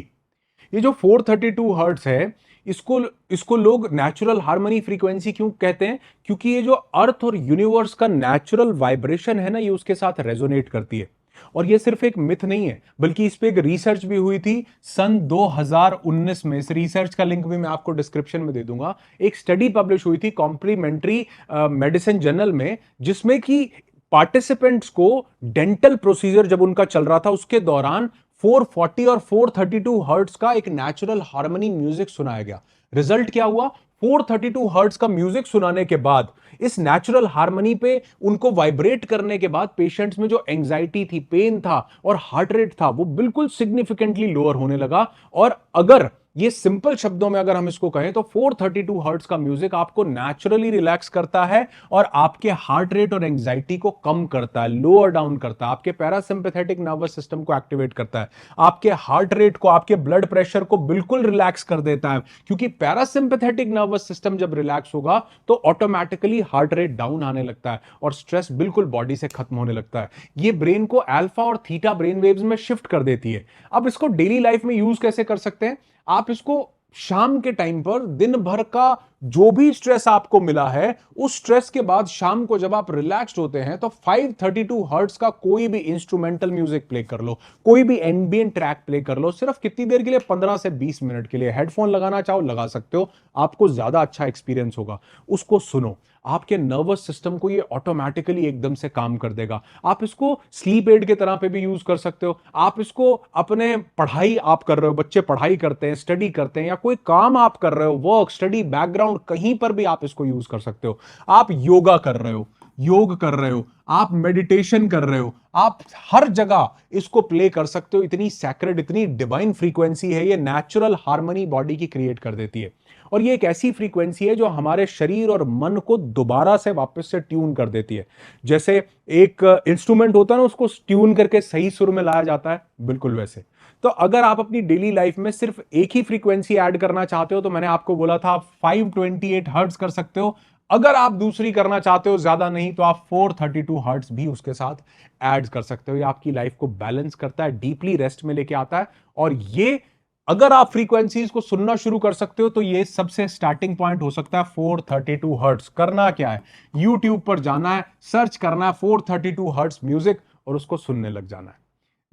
Speaker 1: ये जो 432 हर्ट्ज है, इसको लोग नेचुरल हार्मनी फ्रीक्वेंसी क्यों कहते हैं? क्योंकि ये जो अर्थ और यूनिवर्स का नेचुरल वाइब्रेशन है ना, ये उसके साथ रेजोनेट करती है। और ये सिर्फ एक मिथ नहीं है, बल्कि इस पे एक रिसर्च भी हुई थी सन 2019 में। इस रिसर्च का लिंक भी मैं आपको डिस्क्रिप्शन में दे दूंगा। एक स्टडी पब्लिश हुई थी कॉम्प्लीमेंट्री मेडिसिन जर्नल में, जिसमें कि पार्टिसिपेंट्स को डेंटल प्रोसीजर जब उनका चल रहा था उसके दौरान 440 और 432 हर्ट्ज का एक नेचुरल हार्मनी म्यूजिक सुनाया गया। रिजल्ट क्या हुआ? 432 हर्ट्ज का म्यूजिक सुनाने के बाद, इस नेचुरल हार्मनी पे उनको वाइब्रेट करने के बाद पेशेंट्स में जो एंजाइटी थी, पेन था और हार्ट रेट था, वो बिल्कुल सिग्निफिकेंटली लोअर होने लगा। और अगर ये सिंपल शब्दों में अगर हम इसको कहें तो 432 हर्ट्ज का म्यूजिक आपको नेचुरली रिलैक्स करता है और आपके हार्ट रेट और एंजाइटी को कम करता है, लोअर डाउन करता है, आपके पैरासिम्पैथेटिक नर्वस सिस्टम को एक्टिवेट करता है, आपके हार्ट रेट को, आपके ब्लड प्रेशर को बिल्कुल रिलैक्स कर देता है। क्योंकि पैरासिम्पैथेटिक नर्वस सिस्टम जब रिलैक्स होगा तो ऑटोमेटिकली हार्ट रेट डाउन आने लगता है और स्ट्रेस बिल्कुल बॉडी से खत्म होने लगता है। ये ब्रेन को अल्फा और थीटा ब्रेन वेव्स में शिफ्ट कर देती है। अब इसको डेली लाइफ में यूज कैसे कर सकते हैं? आप इसको शाम के टाइम पर, दिन भर का जो भी स्ट्रेस आपको मिला है, उस स्ट्रेस के बाद शाम को जब आप रिलैक्स्ड होते हैं तो 532 हर्ट्ज का कोई भी इंस्ट्रूमेंटल म्यूजिक प्ले कर लो, कोई भी एम्बिएंट ट्रैक प्ले कर लो, सिर्फ कितनी देर के लिए? 15 से 20 मिनट के लिए। हेडफोन लगाना चाहो लगा सकते हो, आपको ज्यादा अच्छा एक्सपीरियंस होगा। उसको सुनो, आपके नर्वस सिस्टम को ये ऑटोमेटिकली एकदम से काम कर देगा। आप इसको स्लीप एड के तरह पे भी यूज कर सकते हो। आप इसको अपने पढ़ाई आप कर रहे हो, बच्चे पढ़ाई करते हैं, स्टडी करते हैं, या कोई काम आप कर रहे हो, वर्क, स्टडी, बैकग्राउंड, कहीं पर भी आप इसको यूज कर सकते हो। आप योगा कर रहे हो, योग कर रहे हो, आप मेडिटेशन कर रहे हो, आप हर जगह इसको प्ले कर सकते हो। इतनी सैक्रेड, इतनी डिवाइन फ्रीक्वेंसी है ये, नेचुरल हार्मनी बॉडी की क्रिएट कर देती है। और ये एक ऐसी फ्रीक्वेंसी है जो हमारे शरीर और मन को दोबारा से वापस से ट्यून कर देती है। जैसे एक इंस्ट्रूमेंट होता है ना, उसको ट्यून करके सही सुर में लाया जाता है, बिल्कुल वैसे। तो अगर आप अपनी डेली लाइफ में सिर्फ एक ही फ्रीक्वेंसी ऐड करना चाहते हो तो मैंने आपको बोला था आप 528 हर्ट्ज कर सकते हो। अगर आप दूसरी करना चाहते हो, ज्यादा नहीं, तो आप 432 हर्ट्ज भी उसके साथ ऐड कर सकते हो। ये आपकी लाइफ को बैलेंस करता है, डीपली रेस्ट में लेके आता है। और ये अगर आप फ्रीक्वेंसीज को सुनना शुरू कर सकते हो तो ये सबसे स्टार्टिंग पॉइंट हो सकता है 432 हर्ट्ज। करना क्या है? यूट्यूब पर जाना है, सर्च करना है 432 हर्ट्ज म्यूजिक और उसको सुनने लग जाना है।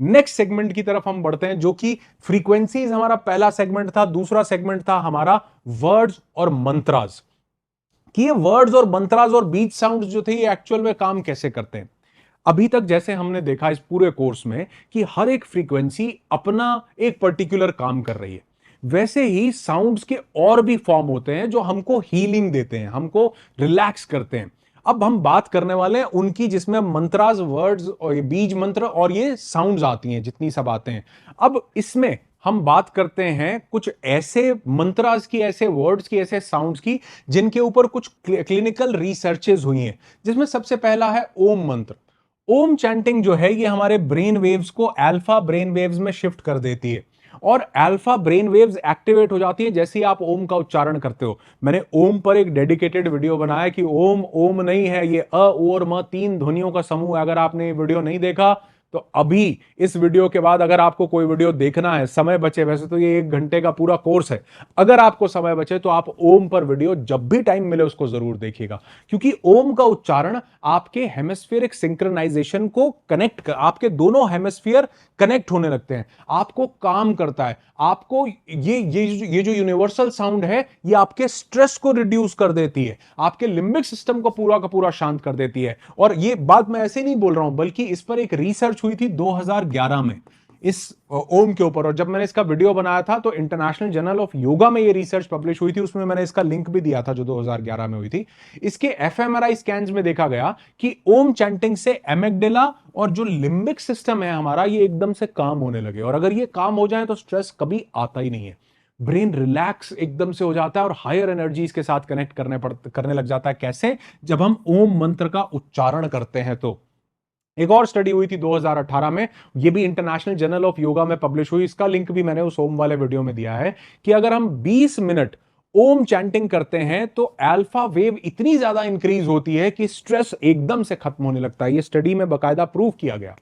Speaker 1: नेक्स्ट सेगमेंट की तरफ हम बढ़ते हैं, जो कि फ्रीक्वेंसीज हमारा पहला सेगमेंट था। दूसरा सेगमेंट था हमारा वर्ड्स और मंत्रास, कि ये वर्ड्स और मंत्रास और बीच साउंड्स जो थे ये एक्चुअल में काम कैसे करते हैं। अभी तक जैसे हमने देखा इस पूरे कोर्स में कि हर एक फ्रीक्वेंसी अपना एक पर्टिकुलर काम कर रही है, वैसे ही साउंड्स के और भी फॉर्म होते हैं जो हमको हीलिंग देते हैं, हमको रिलैक्स करते हैं। अब हम बात करने वाले हैं उनकी, जिसमें मंत्रास, वर्ड्स और ये बीज मंत्र और ये साउंड्स आती हैं, जितनी सब आते हैं। अब इसमें हम बात करते हैं कुछ ऐसे मंत्रास की, ऐसे वर्ड्स की, ऐसे साउंड्स की जिनके ऊपर कुछ क्लिनिकल रिसर्चेज हुई हैं, जिसमें सबसे पहला है ओम मंत्र। ओम चैंटिंग जो है ये हमारे ब्रेन वेव्स को अल्फा ब्रेन वेव्स में शिफ्ट कर देती है और अल्फा ब्रेन वेव्स एक्टिवेट हो जाती है जैसे ही आप ओम का उच्चारण करते हो। मैंने ओम पर एक डेडिकेटेड वीडियो बनाया कि ओम ओम नहीं है, ये अ, ओ और म 3 ध्वनियों का समूह है। अगर आपने ये वीडियो नहीं देखा तो अभी इस वीडियो के बाद अगर आपको कोई वीडियो देखना है, समय बचे, वैसे तो ये 1 घंटे का पूरा कोर्स है, अगर आपको समय बचे तो आप ओम पर वीडियो जब भी टाइम मिले उसको जरूर देखिएगा। क्योंकि ओम का उच्चारण आपके हेमिस्फीरिक सिंक्रोनाइजेशन को कनेक्ट आपके दोनों हेमिस्फीयर कनेक्ट होने लगते हैं, आपको काम करता है। आपको ये जो यूनिवर्सल साउंड है ये आपके स्ट्रेस को रिड्यूस कर देती है, आपके लिम्बिक सिस्टम को पूरा का पूरा शांत कर देती है। और ये बात मैं ऐसे नहीं बोल रहा हूं, बल्कि इस पर एक रिसर्च हुई थी 2011 में इस ओम के ऊपर। और जब मैंने इसका वीडियो बनाया था तो इंटरनेशनल जर्नल ऑफ योगा में ये रिसर्च पब्लिश हुई थी, उसमें मैंने इसका लिंक भी दिया था जो 2011 में हुई थी। इसके एफएमआरआई स्कैन्स में देखा गया कि ओम चैंटिंग से एमिग्डाला और जो लिम्बिक सिस्टम है हमारा ये एकदम से काम होने लगे। और अगर ये काम हो जाए तो स्ट्रेस कभी आता ही नहीं है, ब्रेन रिलैक्स एकदम से हो जाता है और हायर एनर्जीज के साथ कनेक्ट करने लग जाता है। कैसे? जब हम ओम मंत्र का उच्चारण करते हैं। तो एक और स्टडी हुई थी 2018 में, ये भी इंटरनेशनल जर्नल ऑफ योगा में पब्लिश हुई, इसका लिंक भी मैंने उस ओम वाले वीडियो में दिया है, कि अगर हम 20 मिनट ओम चैंटिंग करते हैं तो अल्फा वेव इतनी ज्यादा इंक्रीज होती है कि स्ट्रेस एकदम से खत्म होने लगता है। ये स्टडी में बकायदा प्रूव किया गया।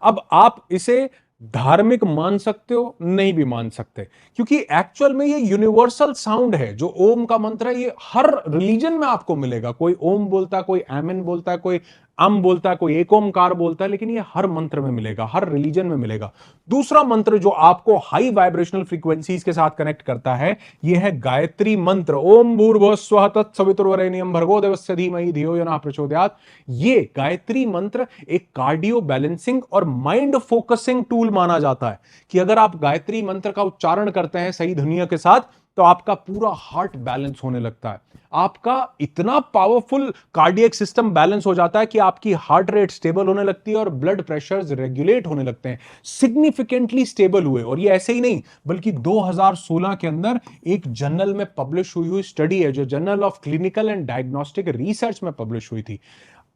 Speaker 1: अब आप इसे धार्मिक मान सकते हो, नहीं भी मान सकते, क्योंकि एक्चुअल में ये यूनिवर्सल साउंड है। जो ओम का मंत्र है ये हर रिलीजन में आपको मिलेगा। कोई ओम बोलता है, कोई आमीन बोलता है, कोई अम बोलता है, कोई एक ओमकार बोलता है, लेकिन ये हर मंत्र में मिलेगा, हर रिलीजन में मिलेगा। दूसरा मंत्र जो आपको हाई वाइब्रेशनल फ्रीक्वेंसीज के साथ कनेक्ट करता है, ये है गायत्री मंत्र। ओम भूर्भुवः स्वः तत्सवितुर्वरेण्यं भर्गो देवस्य धीमहि धियो यो नः प्रचोदयात्। ये गायत्री मंत्र एक कार्डियो बैलेंसिंग और माइंड फोकसिंग टूल माना जाता है कि अगर आप गायत्री मंत्र का उच्चारण करते हैं सही ध्वनियों के साथ, तो आपका पूरा हार्ट बैलेंस होने लगता है। आपका इतना पावरफुल कार्डियक सिस्टम बैलेंस हो जाता है कि आपकी हार्ट रेट स्टेबल होने लगती है और ब्लड प्रेशर्स रेगुलेट होने लगते हैं, सिग्निफिकेंटली स्टेबल हुए। और ये ऐसे ही नहीं, बल्कि 2016 के अंदर एक जर्नल में पब्लिश हुई हुई स्टडी है, जो journal of clinical and diagnostic research में पब्लिश हुई थी।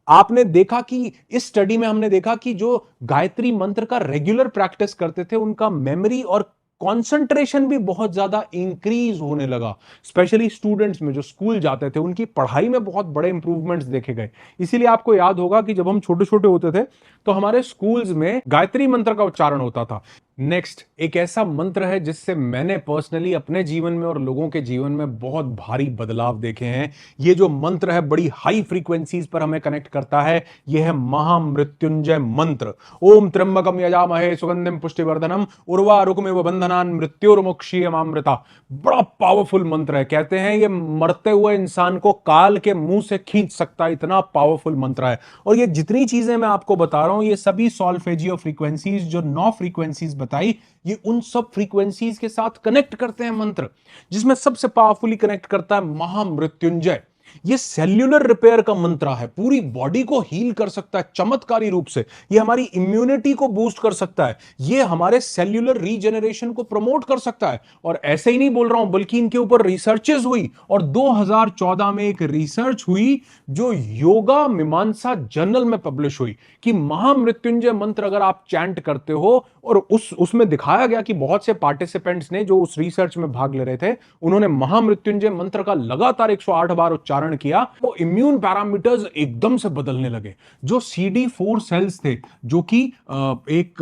Speaker 1: आपने देखा कि इस स्टडी में हमने देखा कि जो गायत्री मंत्र का रेगुलर प्रैक्टिस करते थे, उनका मेमोरी और कंसंट्रेशन भी बहुत ज्यादा इंक्रीज होने लगा। स्पेशली स्टूडेंट्स में जो स्कूल जाते थे, उनकी पढ़ाई में बहुत बड़े इंप्रूवमेंट्स देखे गए। इसीलिए आपको याद होगा कि जब हम छोटे छोटे होते थे, तो हमारे स्कूल्स में गायत्री मंत्र का उच्चारण होता था। नेक्स्ट एक ऐसा मंत्र है जिससे मैंने पर्सनली अपने जीवन में और लोगों के जीवन में बहुत भारी बदलाव देखे हैं। ये जो मंत्र है बड़ी हाई फ्रीक्वेंसीज पर हमें कनेक्ट करता है। यह है महामृत्युंजय मंत्र। ओम त्र्यंबकम यजामहे सुगंधिम पुष्टिवर्धनम उर्वारुकमिव बंधनान् मृत्युर्मुक्षीयमामृता। बड़ा पावरफुल मंत्र है। कहते हैं ये मरते हुए इंसान को काल के मुंह से खींच सकता है, इतना पावरफुल मंत्र है। और ये जितनी चीजें मैं आपको बता रहा हूं, ये सभी सॉल्फेजियो फ्रीक्वेंसीज, जो 9 फ्रीक्वेंसीज बताई, ये उन सब फ्रीक्वेंसीज के साथ कनेक्ट करते हैं मंत्र। जिसमें सबसे पावरफुली कनेक्ट करता है महामृत्युंजय। ये सेल्यूलर रिपेयर का मंत्र है, पूरी बॉडी को हील कर सकता है चमत्कारी रूप से। ये हमारी इम्यूनिटी को बूस्ट कर सकता है, ये हमारे सेल्यूलर रीजेनरेशन को प्रमोट कर सकता है। और ऐसे ही नहीं बोल रहा हूं, बल्कि इनके ऊपर रिसर्चेस हुई, और 2014 में एक रिसर्च हुई जो योगा मीमांसा जर्नल में पब्लिश हुई कि महामृत्युंजय मंत्र अगर आप चैंट करते हो, और उसमें दिखाया गया कि बहुत से पार्टिसिपेंट्स ने जो उस रिसर्च में भाग ले रहे थे, उन्होंने महामृत्युंजय मंत्र का लगातार 108 बार उच्चारण किया, वो इम्यून पैरामीटर्स एकदम से बदलने लगे। जो CD4 सेल्स थे, जो कि एक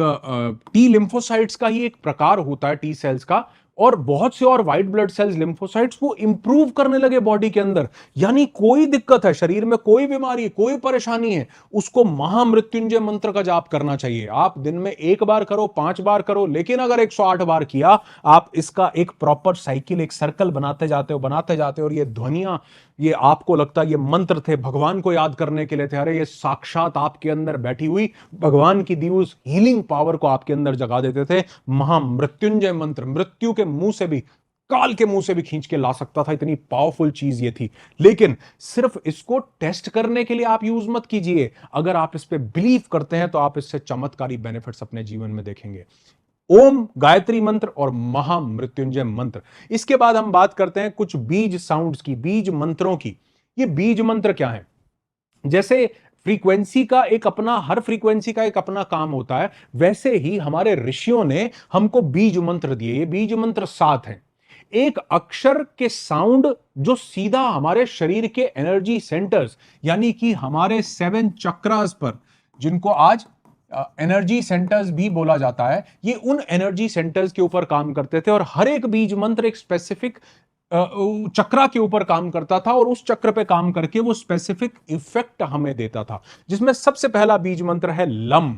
Speaker 1: टी लिम्फोसाइट्स का ही एक प्रकार होता है टी सेल्स का, और बहुत से और व्हाइट ब्लड सेल्स लिम्फोसाइट्स, वो इंप्रूव करने लगे बॉडी के अंदर। यानी कोई दिक्कत है शरीर में, कोई बीमारी, कोई परेशानी है, उसको महामृत्युंजय मंत्र का जाप करना चाहिए। आप दिन में 1 बार करो, 5 बार करो, लेकिन अगर 108 बार किया, आप इसका एक प्रॉपर साइकिल, एक सर्कल बनाते जाते हो, और ये ध्वनियां, ये आपको लगता है ये मंत्र थे, भगवान को याद करने के लिए थे। अरे ये साक्षात आपके अंदर बैठी हुई भगवान की दी उस हीलिंग पावर को आपके अंदर जगा देते थे। महामृत्युंजय मंत्र मृत्यु के मुंह से भी, काल के मुंह से भी खींच के ला सकता था, इतनी पावरफुल चीज ये थी। लेकिन सिर्फ इसको टेस्ट करने के लिए आप यूज मत कीजिए। अगर आप इस पे बिलीव करते हैं, तो आप इससे चमत्कारी बेनिफिट्स अपने जीवन में देखेंगे। ओम गायत्री मंत्र और महामृत्युंजय मंत्र। इसके बाद हम बात करते हैं कुछ बीज साउंड्स की, बीज मंत्रों की। ये बीज मंत्र क्या है? जैसे फ्रीक्वेंसी का एक अपना, हर फ्रीक्वेंसी का एक अपना काम होता है, वैसे ही हमारे ऋषियों ने हमको बीज मंत्र दिए। ये बीज मंत्र 7 हैं। एक अक्षर के साउंड जो सीधा हमारे शरीर के एनर्जी सेंटर्स, यानी कि हमारे 7 चक्रास पर, जिनको आज एनर्जी सेंटर्स भी बोला जाता है, ये उन एनर्जी सेंटर्स के ऊपर काम करते थे। और हर एक बीज मंत्र एक स्पेसिफिक चक्रा के ऊपर काम करता था, और उस चक्र पे काम करके वो स्पेसिफिक इफेक्ट हमें देता था। जिसमें सबसे पहला बीज मंत्र है लम।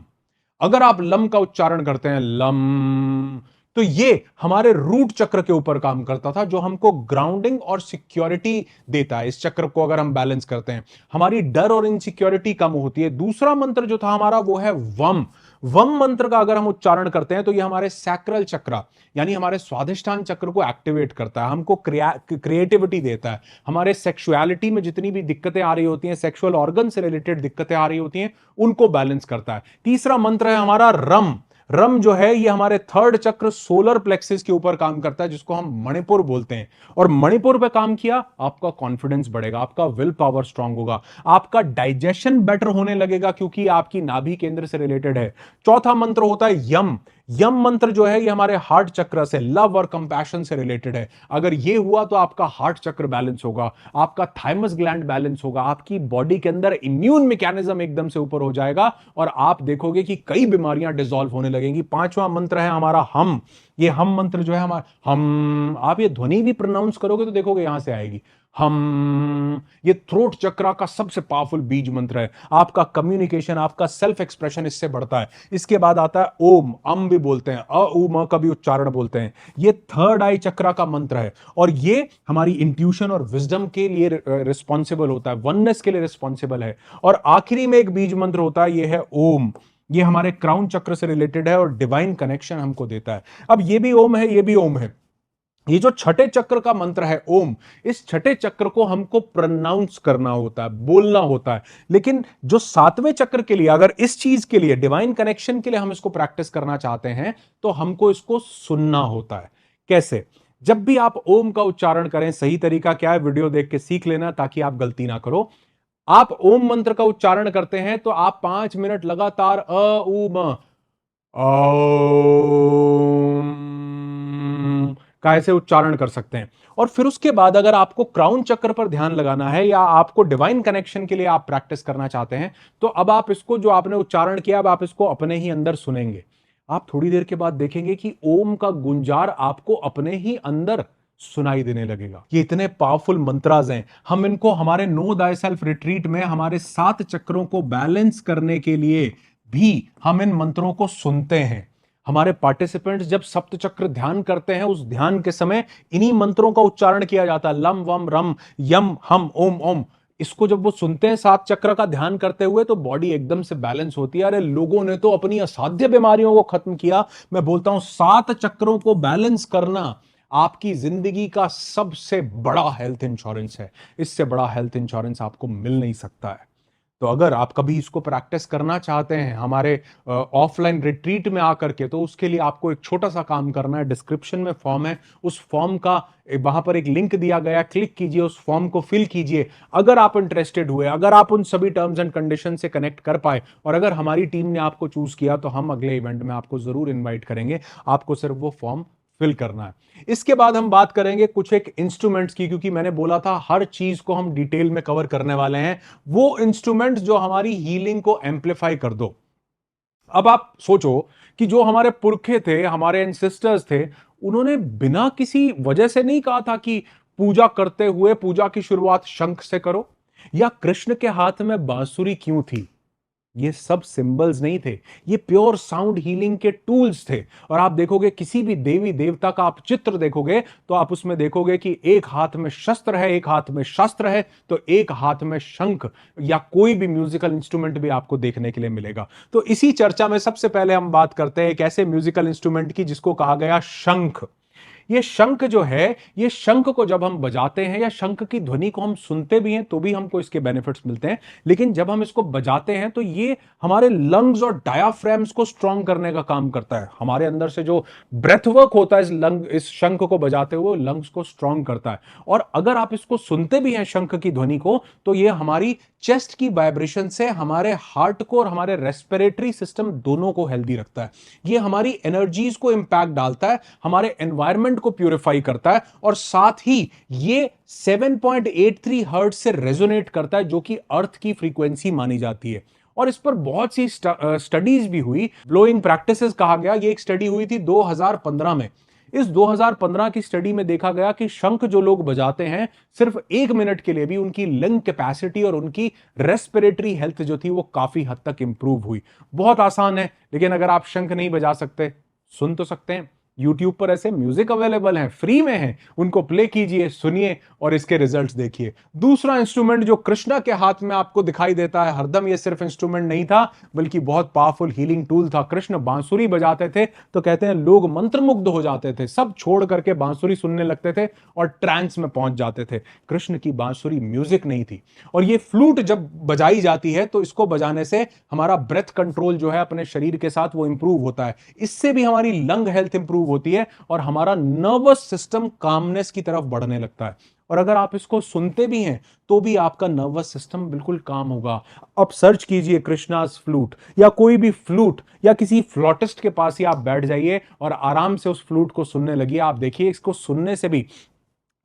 Speaker 1: अगर आप लम का उच्चारण करते हैं, लम, तो ये हमारे रूट चक्र के ऊपर काम करता था, जो हमको ग्राउंडिंग और सिक्योरिटी देता है। इस चक्र को अगर हम बैलेंस करते हैं, हमारी डर और इनसिक्योरिटी कम होती है। दूसरा मंत्र जो था हमारा, वो है वम। वम मंत्र का अगर हम उच्चारण करते हैं, तो ये हमारे सैक्रल चक्र, यानी हमारे स्वादिष्ठान चक्र को एक्टिवेट करता है, हमको क्रिएटिविटी देता है। हमारे सेक्सुअलिटी में जितनी भी दिक्कतें आ रही होती हैं, सेक्सुअल ऑर्गन से रिलेटेड दिक्कतें आ रही होती हैं, उनको बैलेंस करता है। तीसरा मंत्र है हमारा रम। रम जो है, ये हमारे 3rd चक्र सोलर प्लेक्सिस के ऊपर काम करता है, जिसको हम मणिपुर बोलते हैं। और मणिपुर पे काम किया, आपका कॉन्फिडेंस बढ़ेगा, आपका विल पावर स्ट्रांग होगा, आपका डाइजेशन बेटर होने लगेगा, क्योंकि आपकी नाभि केंद्र से रिलेटेड है। चौथा मंत्र होता है यम। यम मंत्र जो है, ये हमारे हार्ट चक्र से, लव और कंपैशन से रिलेटेड है। अगर ये हुआ, तो आपका हार्ट चक्र बैलेंस होगा, आपका थाइमस ग्लैंड बैलेंस होगा, आपकी बॉडी के अंदर इम्यून मैकेनिज्म एकदम से ऊपर हो जाएगा, और आप देखोगे कि कई बीमारियां डिसॉल्व होने लगेंगी। 5वां मंत्र है हमारा हम। ये हम मंत्र जो है हमारा, हम, आप ये ध्वनि भी प्रोनाउंस करोगे तो देखोगे यहां से आएगी। हम, ये थ्रोट चक्रा का सबसे पावरफुल बीज मंत्र है। आपका कम्युनिकेशन, आपका सेल्फ एक्सप्रेशन इससे बढ़ता है। इसके बाद आता है ओम, अम भी बोलते हैं, अ उ म का भी उच्चारण बोलते हैं। ये थर्ड आई चक्रा का मंत्र है और ये हमारी इंट्यूशन और विजडम के लिए रिस्पॉन्सिबल होता है, वननेस के लिए रिस्पॉन्सिबल है। और आखिरी में एक बीज मंत्र होता है, ये है ओम। ये हमारे क्राउन चक्र से रिलेटेड है और डिवाइन कनेक्शन हमको देता है। अब ये भी ओम है, ये भी ओम है। ये जो छठे चक्र का मंत्र है ओम, इस छठे चक्र को हमको प्रोनाउंस करना होता है, बोलना होता है। लेकिन जो सातवें चक्र के लिए, अगर इस चीज के लिए, डिवाइन कनेक्शन के लिए हम इसको प्रैक्टिस करना चाहते हैं, तो हमको इसको सुनना होता है। कैसे? जब भी आप ओम का उच्चारण करें, सही तरीका क्या है, वीडियो देख के सीख लेना ताकि आप गलती ना करो। आप ओम मंत्र का उच्चारण करते हैं तो आप 5 मिनट लगातार अ उ म ओम का ऐसे उच्चारण कर सकते हैं। और फिर उसके बाद अगर आपको क्राउन चक्र पर ध्यान लगाना है या आपको डिवाइन कनेक्शन के लिए आप प्रैक्टिस करना चाहते हैं, तो अब आप इसको, जो आपने उच्चारण किया, अब आप इसको अपने ही अंदर सुनेंगे। आप थोड़ी देर के बाद देखेंगे कि ओम का गुंजार आपको अपने ही अंदर सुनाई देने लगेगा। ये इतने पावरफुल मंत्राज हैं। हम इनको हमारे नो दाई सेल्फ रिट्रीट में हमारे 7 चक्रों को बैलेंस करने के लिए भी हम इन मंत्रों को सुनते हैं। हमारे पार्टिसिपेंट्स जब सप्त चक्र ध्यान करते हैं, उस ध्यान के समय इन्हीं मंत्रों का उच्चारण किया जाता है, लम वम रम यम हम ओम ओम। इसको जब वो सुनते हैं 7 चक्र का ध्यान करते हुए, तो बॉडी एकदम से बैलेंस होती है। अरे लोगों ने तो अपनी असाध्य बीमारियों को खत्म किया। मैं बोलता हूं 7 चक्रों को बैलेंस करना आपकी जिंदगी का सबसे बड़ा हेल्थ इंश्योरेंस है। इससे बड़ा हेल्थ इंश्योरेंस आपको मिल नहीं सकता है। तो अगर आप कभी इसको प्रैक्टिस करना चाहते हैं हमारे ऑफलाइन रिट्रीट में आकर के, तो उसके लिए आपको एक छोटा सा काम करना है। डिस्क्रिप्शन में फॉर्म है, उस फॉर्म का वहां पर एक लिंक दिया गया, क्लिक कीजिए, उस फॉर्म को फिल कीजिए। अगर आप इंटरेस्टेड हुए, अगर आप उन सभी टर्म्स एंड कंडीशन से कनेक्ट कर पाए, और अगर हमारी टीम ने आपको चूज किया, तो हम अगले इवेंट में आपको जरूर इन्वाइट करेंगे। आपको सिर्फ वो फॉर्म फिल करना है। इसके बाद हम बात करेंगे कुछ एक इंस्ट्रूमेंट्स की, क्योंकि मैंने बोला था हर चीज को हम डिटेल में कवर करने वाले हैं। वो इंस्ट्रूमेंट्स जो हमारी हीलिंग को एम्पलीफाई कर दो। अब आप सोचो कि जो हमारे पुरखे थे, हमारे एंसेस्टर्स थे, उन्होंने बिना किसी वजह से नहीं कहा था कि पूजा करते हुए पूजा की शुरुआत शंख से करो, या कृष्ण के हाथ में बांसुरी क्यों थी। ये सब सिंबल्स नहीं थे, ये प्योर साउंड हीलिंग के टूल्स थे। और आप देखोगे किसी भी देवी देवता का आप चित्र देखोगे, तो आप उसमें देखोगे कि एक हाथ में शस्त्र है, एक हाथ में शास्त्र है, तो एक हाथ में शंख या कोई भी म्यूजिकल इंस्ट्रूमेंट भी आपको देखने के लिए मिलेगा। तो इसी चर्चा में सबसे पहले हम बात करते हैं एक ऐसे म्यूजिकल इंस्ट्रूमेंट की जिसको कहा गया शंख। ये शंख जो है, ये शंख को जब हम बजाते हैं या शंख की ध्वनि को हम सुनते भी हैं, तो भी हमको इसके बेनिफिट्स मिलते हैं। लेकिन जब हम इसको बजाते हैं, तो ये हमारे लंग्स और डायाफ्राम्स को स्ट्रांग करने का काम करता है। हमारे अंदर से जो ब्रेथ वर्क होता है इस शंख को बजाते हुए, लंग्स को स्ट्रांग करता है। और अगर आप इसको सुनते भी हैं शंख की ध्वनि को, तो ये हमारी चेस्ट की वाइब्रेशन से हमारे हार्ट को और हमारे रेस्पिरेटरी सिस्टम दोनों को हेल्दी रखता है। ये हमारी एनर्जीज को इंपैक्ट डालता है, हमारे एनवायरमेंट को प्यूरिफाई करता है, और साथ ही ये 7.83 हर्ट्ज से रेजोनेट करता है, जो कि अर्थ की फ्रीक्वेंसी मानी जाती है। और इस पर बहुत सी स्टडीज भी हुई, ब्लोइंग प्रैक्टिसेस कहा गया। ये एक स्टडी हुई थी 2015 में। इस 2015 की स्टडी में देखा गया कि शंख जो लोग बजाते हैं, सिर्फ 1 मिनट के लिए भी उनकी लंग कैपेसिटी और उनकी रेस्पिरेटरी हेल्थ जो थी, वो काफी हद तक इंप्रूव हुई। बहुत आसान है, लेकिन अगर आप शंख नहीं बजा सकते, सुन तो सकते हैं। यूट्यूब पर ऐसे म्यूजिक अवेलेबल हैं, फ्री में हैं, उनको प्ले कीजिए, सुनिए और इसके रिजल्ट्स देखिए। दूसरा इंस्ट्रूमेंट जो कृष्णा के हाथ में आपको दिखाई देता है हरदम, ये सिर्फ इंस्ट्रूमेंट नहीं था, बल्कि बहुत पावरफुल हीलिंग टूल था। कृष्ण बांसुरी बजाते थे तो कहते हैं लोग मंत्रमुग्ध हो जाते थे, सब छोड़ करके बांसुरी सुनने लगते थे और ट्रांस में पहुंच जाते थे। कृष्ण की बांसुरी म्यूजिक नहीं थी। और ये फ्लूट जब बजाई जाती है, तो इसको बजाने से हमारा ब्रेथ कंट्रोल जो है अपने शरीर के साथ, वो इंप्रूव होता है। इससे भी हमारी लंग हेल्थ इंप्रूव होती है और हमारा नर्वस सिस्टम कामनेस की तरफ बढ़ने लगता है। और अगर आप इसको सुनते भी हैं, तो भी आपका नर्वस सिस्टम बिल्कुल काम होगा। अब सर्च कीजिए कृष्णास फ्लूट, या कोई भी फ्लूट, या किसी फ्लॉटिस्ट के पास ही आप बैठ जाइए और आराम से उस फ्लूट को सुनने लगिए। आप देखिए, इसको सुनने से भी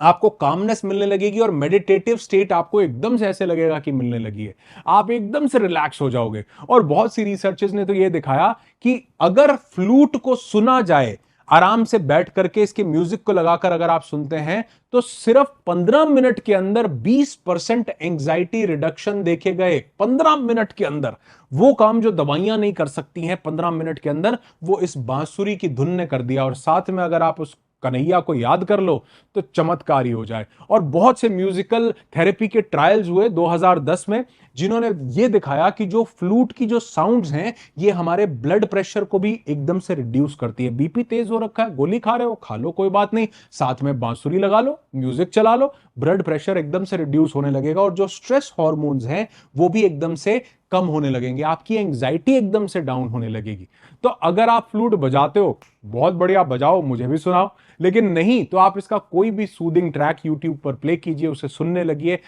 Speaker 1: आपको कामनेस मिलने लगेगी और मेडिटेटिव स्टेट आपको एकदम से ऐसे लगेगा कि मिलने लगी है। आप एकदम से रिलैक्स हो जाओगे। और बहुत सी रिसर्चेस ने तो यह दिखाया कि अगर फ्लूट को सुना जाए, आराम से बैठ करके इसके म्यूजिक को लगाकर अगर आप सुनते हैं तो सिर्फ 15 मिनट के अंदर 20% एंग्जाइटी रिडक्शन देखे गए। 15 मिनट के अंदर वो काम जो दवाइयां नहीं कर सकती हैं, 15 मिनट के अंदर वो इस बांसुरी की धुन ने कर दिया। और साथ में अगर आप उस कन्हैया को याद कर लो तो चमत्कार ही हो जाए। और बहुत से म्यूजिकल थेरेपी के ट्रायल्स हुए 2010 में, जिन्होंने ये दिखाया कि जो फ्लूट की जो साउंड्स हैं ये हमारे ब्लड प्रेशर को भी एकदम से रिड्यूस करती है। बीपी तेज हो रखा है, गोली खा रहे हो, खा लो, कोई बात नहीं, साथ में बांसुरी लगा लो, म्यूजिक चला लो, ब्लड प्रेशर एकदम से रिड्यूस होने लगेगा और जो स्ट्रेस हार्मोन्स हैं वो भी एकदम से कम होने लगेंगे, आपकी एंग्जाइटी एकदम से डाउन होने लगेगी। तो अगर आप फ्लूट बजाते हो, बहुत बढ़िया, बजाओ, मुझे भी सुनाओ। लेकिन नहीं तो आप इसका कोई भी सूदिंग ट्रैक यूट्यूब पर प्ले कीजिए, उसे सुनने लगिए।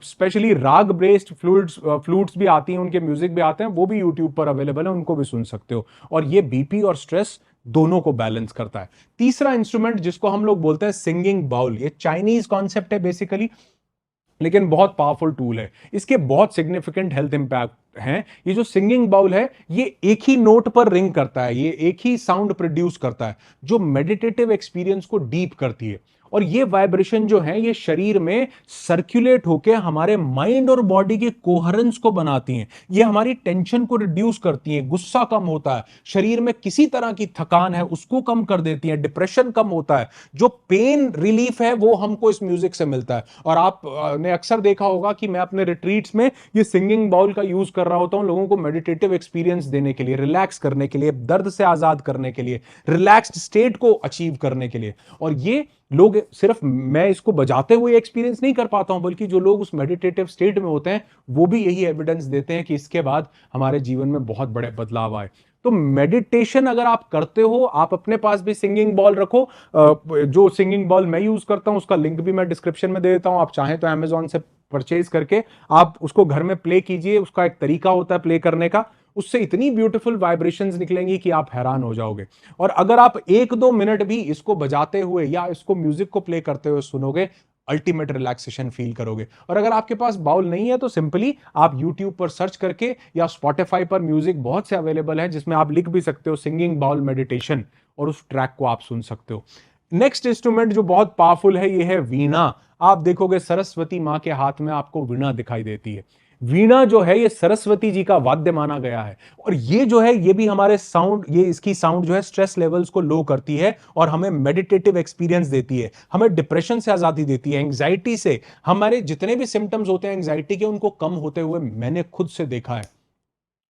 Speaker 1: स्पेशली राग बेस्ड फ्लूट्स भी आती हैं, उनके म्यूजिक भी आते हैं, वो भी यूट्यूब पर अवेलेबल है, उनको भी सुन सकते हो। और ये बीपी और स्ट्रेस दोनों को बैलेंस करता है। तीसरा इंस्ट्रूमेंट जिसको हम लोग बोलते हैं सिंगिंग बाउल, ये चाइनीज कॉन्सेप्ट है बेसिकली, लेकिन बहुत पावरफुल टूल है। इसके बहुत सिग्निफिकेंट हेल्थ इंपैक्ट हैं। ये जो सिंगिंग बाउल है ये एक ही नोट पर रिंग करता है, ये एक ही साउंड प्रोड्यूस करता है जो मेडिटेटिव एक्सपीरियंस को डीप करती है। और ये वाइब्रेशन जो है ये शरीर में सर्कुलेट होकर हमारे माइंड और बॉडी के कोहेरेंस को बनाती हैं। ये हमारी टेंशन को रिड्यूस करती हैं, गुस्सा कम होता है, शरीर में किसी तरह की थकान है उसको कम कर देती है, डिप्रेशन कम होता है, जो पेन रिलीफ है वो हमको इस म्यूजिक से मिलता है। और आपने अक्सर देखा होगा कि मैं अपने रिट्रीट्स में ये सिंगिंग बाउल का यूज कर रहा होता हूं लोगों को मेडिटेटिव एक्सपीरियंस देने के लिए, रिलैक्स करने के लिए, दर्द से आजाद करने के लिए, रिलैक्स्ड स्टेट को अचीव करने के लिए। और ये लोग, सिर्फ मैं इसको बजाते हुए एक्सपीरियंस नहीं कर पाता हूं, बल्कि जो लोग उस मेडिटेटिव स्टेट में होते हैं वो भी यही एविडेंस देते हैं कि इसके बाद हमारे जीवन में बहुत बड़े बदलाव आए। तो मेडिटेशन अगर आप करते हो, आप अपने पास भी सिंगिंग बॉल रखो। जो सिंगिंग बॉल मैं यूज करता हूं उसका लिंक भी मैं डिस्क्रिप्शन में दे देता हूं, आप चाहें तो अमेजॉन से परचेज करके आप उसको घर में प्ले कीजिए। उसका एक तरीका होता है प्ले करने का, उससे इतनी ब्यूटीफुल वाइब्रेशंस निकलेंगी कि आप हैरान हो जाओगे। और अगर आप 1-2 मिनट भी इसको बजाते हुए या इसको म्यूजिक को प्ले करते हुए सुनोगे, अल्टीमेट रिलैक्सेशन फील करोगे। और अगर आपके पास बाउल नहीं है तो सिंपली आप YouTube पर सर्च करके या Spotify पर म्यूजिक बहुत से अवेलेबल है जिसमें आप लिख भी सकते हो सिंगिंग बाउल मेडिटेशन, और उस ट्रैक को आप सुन सकते हो। नेक्स्ट इंस्ट्रूमेंट जो बहुत पावरफुल है ये है वीणा। आप देखोगे सरस्वती मां के हाथ में आपको वीणा दिखाई देती है। वीणा जो है ये सरस्वती जी का वाद्य माना गया है। और ये जो है ये भी हमारे साउंड, ये इसकी साउंड जो है स्ट्रेस लेवल्स को लो करती है और हमें मेडिटेटिव एक्सपीरियंस देती है, हमें डिप्रेशन से आजादी देती है, एंग्जाइटी से, हमारे जितने भी सिम्टम्स होते हैं एंग्जाइटी के उनको कम होते हुए मैंने खुद से देखा है।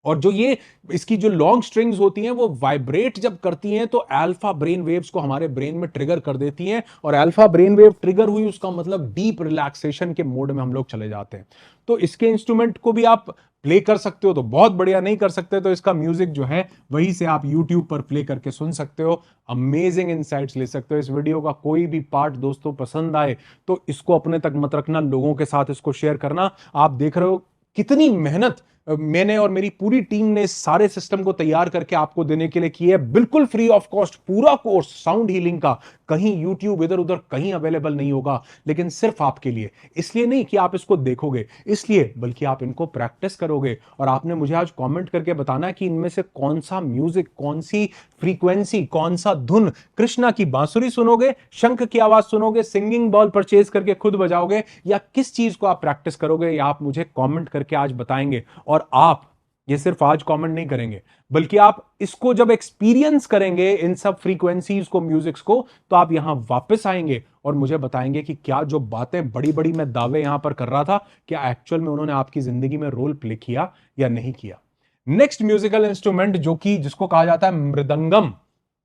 Speaker 1: और जो ये इसकी जो लॉन्ग स्ट्रिंग्स होती हैं वो वाइब्रेट जब करती हैं तो अल्फा ब्रेन वेव्स को हमारे ब्रेन में ट्रिगर कर देती हैं, और अल्फा ब्रेन वेव ट्रिगर हुई उसका मतलब डीप रिलैक्सेशन के मोड में हम लोग चले जाते हैं। तो इसके इंस्ट्रूमेंट को भी आप प्ले कर सकते हो तो बहुत बढ़िया, नहीं कर सकते तो इसका म्यूजिक जो है वहीं से आप YouTube पर प्ले करके सुन सकते हो, अमेजिंग इनसाइट्स ले सकते हो। इस वीडियो का कोई भी पार्ट दोस्तों पसंद आए तो इसको अपने तक मत रखना, लोगों के साथ इसको शेयर करना। आप देख रहे हो कितनी मेहनत मैंने और मेरी पूरी टीम ने इस सारे सिस्टम को तैयार करके आपको देने के लिए की है, बिल्कुल फ्री ऑफ कॉस्ट। पूरा कोर्स साउंड हीलिंग का कहीं YouTube इधर उधर कहीं अवेलेबल नहीं होगा, लेकिन सिर्फ आपके लिए। इसलिए नहीं कि आप इसको देखोगे, इसलिए बल्कि आप इनको प्रैक्टिस करोगे। और आपने मुझे आज कमेंट करके बताना कि इनमें से कौन सा म्यूजिक, कौन सी फ्रीक्वेंसी, कौन सा धुन, कृष्णा की बांसुरी सुनोगे, शंख की आवाज सुनोगे, सिंगिंग बॉल परचेज करके खुद बजाओगे, या किस चीज को आप प्रैक्टिस करोगे, या आप मुझे कमेंट करके आज बताएंगे। और आप ये सिर्फ आज कमेंट नहीं करेंगे, बल्कि आप इसको जब एक्सपीरियंस करेंगे इन सब फ्रीक्वेंसीज को, म्यूजिक्स को, तो आप यहां वापस आएंगे और मुझे बताएंगे कि क्या जो बातें बड़ी बड़ी मैं दावे यहां पर कर रहा था, क्या एक्चुअल में उन्होंने आपकी जिंदगी में रोल प्ले किया या नहीं किया। नेक्स्ट म्यूजिकल इंस्ट्रूमेंट जो कि जिसको कहा जाता है मृदंगम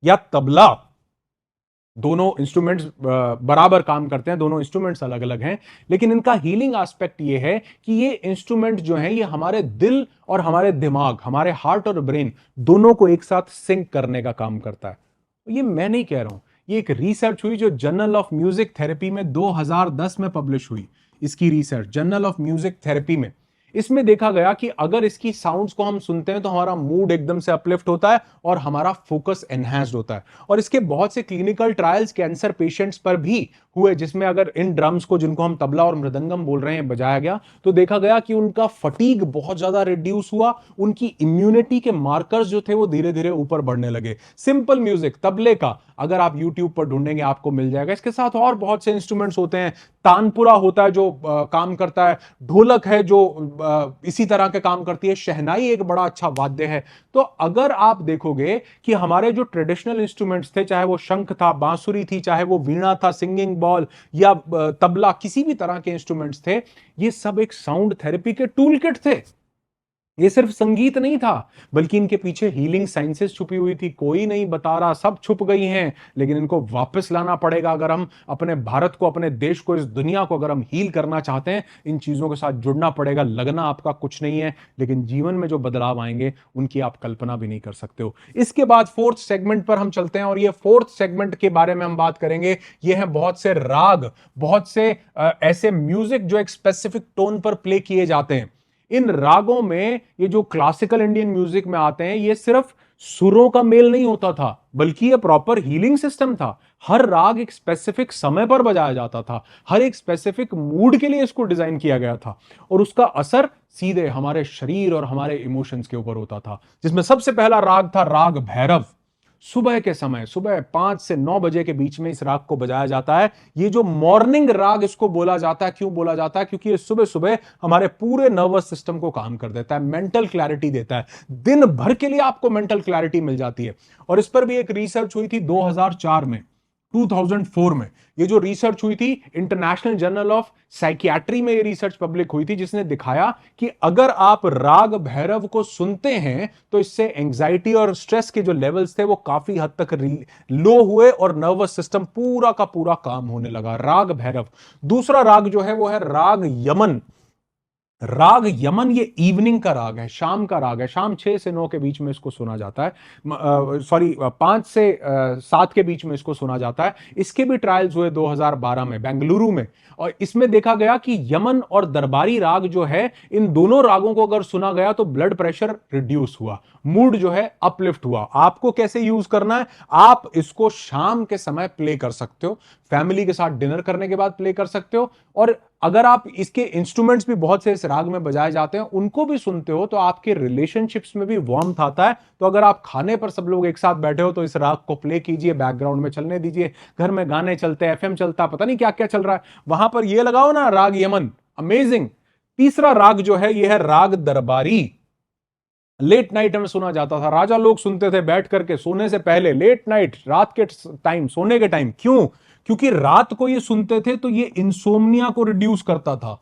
Speaker 1: या तबला, दोनों इंस्ट्रूमेंट्स बराबर काम करते हैं, दोनों इंस्ट्रूमेंट्स अलग अलग हैं, लेकिन इनका हीलिंग एस्पेक्ट ये है कि ये इंस्ट्रूमेंट जो है ये हमारे दिल और हमारे दिमाग, हमारे हार्ट और ब्रेन दोनों को एक साथ सिंक करने का काम करता है। ये मैं नहीं कह रहा हूं, ये एक रिसर्च हुई जो जर्नल ऑफ म्यूजिक थेरेपी में 2010 में पब्लिश हुई। इसकी research journal of music therapy में, इसमें देखा गया कि अगर इसकी साउंड्स को हम सुनते हैं तो हमारा मूड एकदम से अपलिफ्ट होता है और हमारा फोकस एनहांस्ड होता है। और इसके बहुत से क्लिनिकल ट्रायल्स कैंसर पेशेंट्स पर भी हुए जिसमें अगर इन ड्रम्स को, जिनको हम तबला और मृदंगम बोल रहे हैं, बजाया गया तो देखा गया कि उनका फटीग बहुत ज्यादा रिड्यूस हुआ, उनकी इम्यूनिटी के मार्कर्स जो थे वो धीरे धीरे ऊपर बढ़ने लगे। सिंपल म्यूजिक तबले का अगर आप यूट्यूब पर ढूंढेंगे आपको मिल जाएगा। इसके साथ और बहुत से इंस्ट्रूमेंट्स होते हैं, तानपुरा होता है जो काम करता है, ढोलक है जो इसी तरह के काम करती है, शहनाई एक बड़ा अच्छा वाद्य है। तो अगर आप देखोगे कि हमारे जो ट्रेडिशनल इंस्ट्रूमेंट्स थे, चाहे वो शंख था, बांसुरी थी, चाहे वो वीणा था, सिंगिंग बॉल या तबला, किसी भी तरह के इंस्ट्रूमेंट्स थे, ये सब एक साउंड थेरेपी के टूल किट थे। ये सिर्फ संगीत नहीं था, बल्कि इनके पीछे हीलिंग साइंसेस छुपी हुई थी। कोई नहीं बता रहा, सब छुप गई हैं, लेकिन इनको वापस लाना पड़ेगा। अगर हम अपने भारत को, अपने देश को, इस दुनिया को अगर हम हील करना चाहते हैं, इन चीजों के साथ जुड़ना पड़ेगा। लगना आपका कुछ नहीं है, लेकिन जीवन में जो बदलाव आएंगे उनकी आप कल्पना भी नहीं कर सकते हो। इसके बाद फोर्थ सेगमेंट पर हम चलते हैं, और ये फोर्थ सेगमेंट के बारे में हम बात करेंगे। ये है बहुत से राग, बहुत से ऐसे म्यूजिक जो एक स्पेसिफिक टोन पर प्ले किए जाते हैं। इन रागों में, ये जो क्लासिकल इंडियन म्यूजिक में आते हैं, ये सिर्फ सुरों का मेल नहीं होता था, बल्कि ये प्रॉपर हीलिंग सिस्टम था। हर राग एक स्पेसिफिक समय पर बजाया जाता था, हर एक स्पेसिफिक मूड के लिए इसको डिजाइन किया गया था, और उसका असर सीधे हमारे शरीर और हमारे इमोशंस के ऊपर होता था। जिसमें सबसे पहला राग था राग भैरव। सुबह के समय, सुबह 5 से 9 बजे के बीच में इस राग को बजाया जाता है। ये जो मॉर्निंग राग इसको बोला जाता है, क्यों बोला जाता है? क्योंकि ये सुबह सुबह हमारे पूरे नर्वस सिस्टम को काम कर देता है, मेंटल क्लैरिटी देता है। दिन भर के लिए आपको मेंटल क्लैरिटी मिल जाती है। और इस पर भी एक रिसर्च हुई थी 2004 में, 2004 में। ये जो रिसर्च हुई थी, इंटरनेशनल जर्नल ऑफ साइकियाट्री में ये रिसर्च पब्लिक हुई थी, जिसने दिखाया कि अगर आप राग भैरव को सुनते हैं तो इससे एंजाइटी और स्ट्रेस के जो लेवल्स थे वो काफी हद तक लो हुए, और नर्वस सिस्टम पूरा का पूरा काम होने लगा। राग भैरव। दूसरा राग जो है वो है राग यमन। राग यमन ये इवनिंग का राग है, शाम का राग है। शाम 6 से 9 के बीच में इसको सुना जाता है, सॉरी 5 से 7 के बीच में इसको सुना जाता है। इसके भी ट्रायल्स हुए 2012 में बेंगलुरु में, और इसमें देखा गया कि यमन और दरबारी राग जो है, इन दोनों रागों को अगर सुना गया तो ब्लड प्रेशर रिड्यूस हुआ, मूड जो है अपलिफ्ट हुआ। आपको कैसे यूज करना है? आप इसको शाम के समय प्ले कर सकते हो, फैमिली के साथ डिनर करने के बाद प्ले कर सकते हो, और अगर आप इसके इंस्ट्रूमेंट्स भी बहुत से इस राग में बजाए जाते हैं उनको भी सुनते हो तो आपके रिलेशनशिप्स में भी वार्मथ आता है। तो अगर आप खाने पर सब लोग एक साथ बैठे हो तो इस राग को प्ले कीजिए, बैकग्राउंड में चलने दीजिए। घर में गाने चलते हैं, एफएम चलता है, पता नहीं क्या क्या चल रहा है, वहां पर ये लगाओ ना राग यमन, अमेजिंग। तीसरा राग जो है ये है राग दरबारी। लेट नाइट में सुना जाता था, राजा लोग सुनते थे बैठ करके सोने से पहले, लेट नाइट, रात के टाइम, सोने के टाइम। क्यों? क्योंकि रात को ये सुनते थे तो ये इंसोम्निया को रिड्यूस करता था।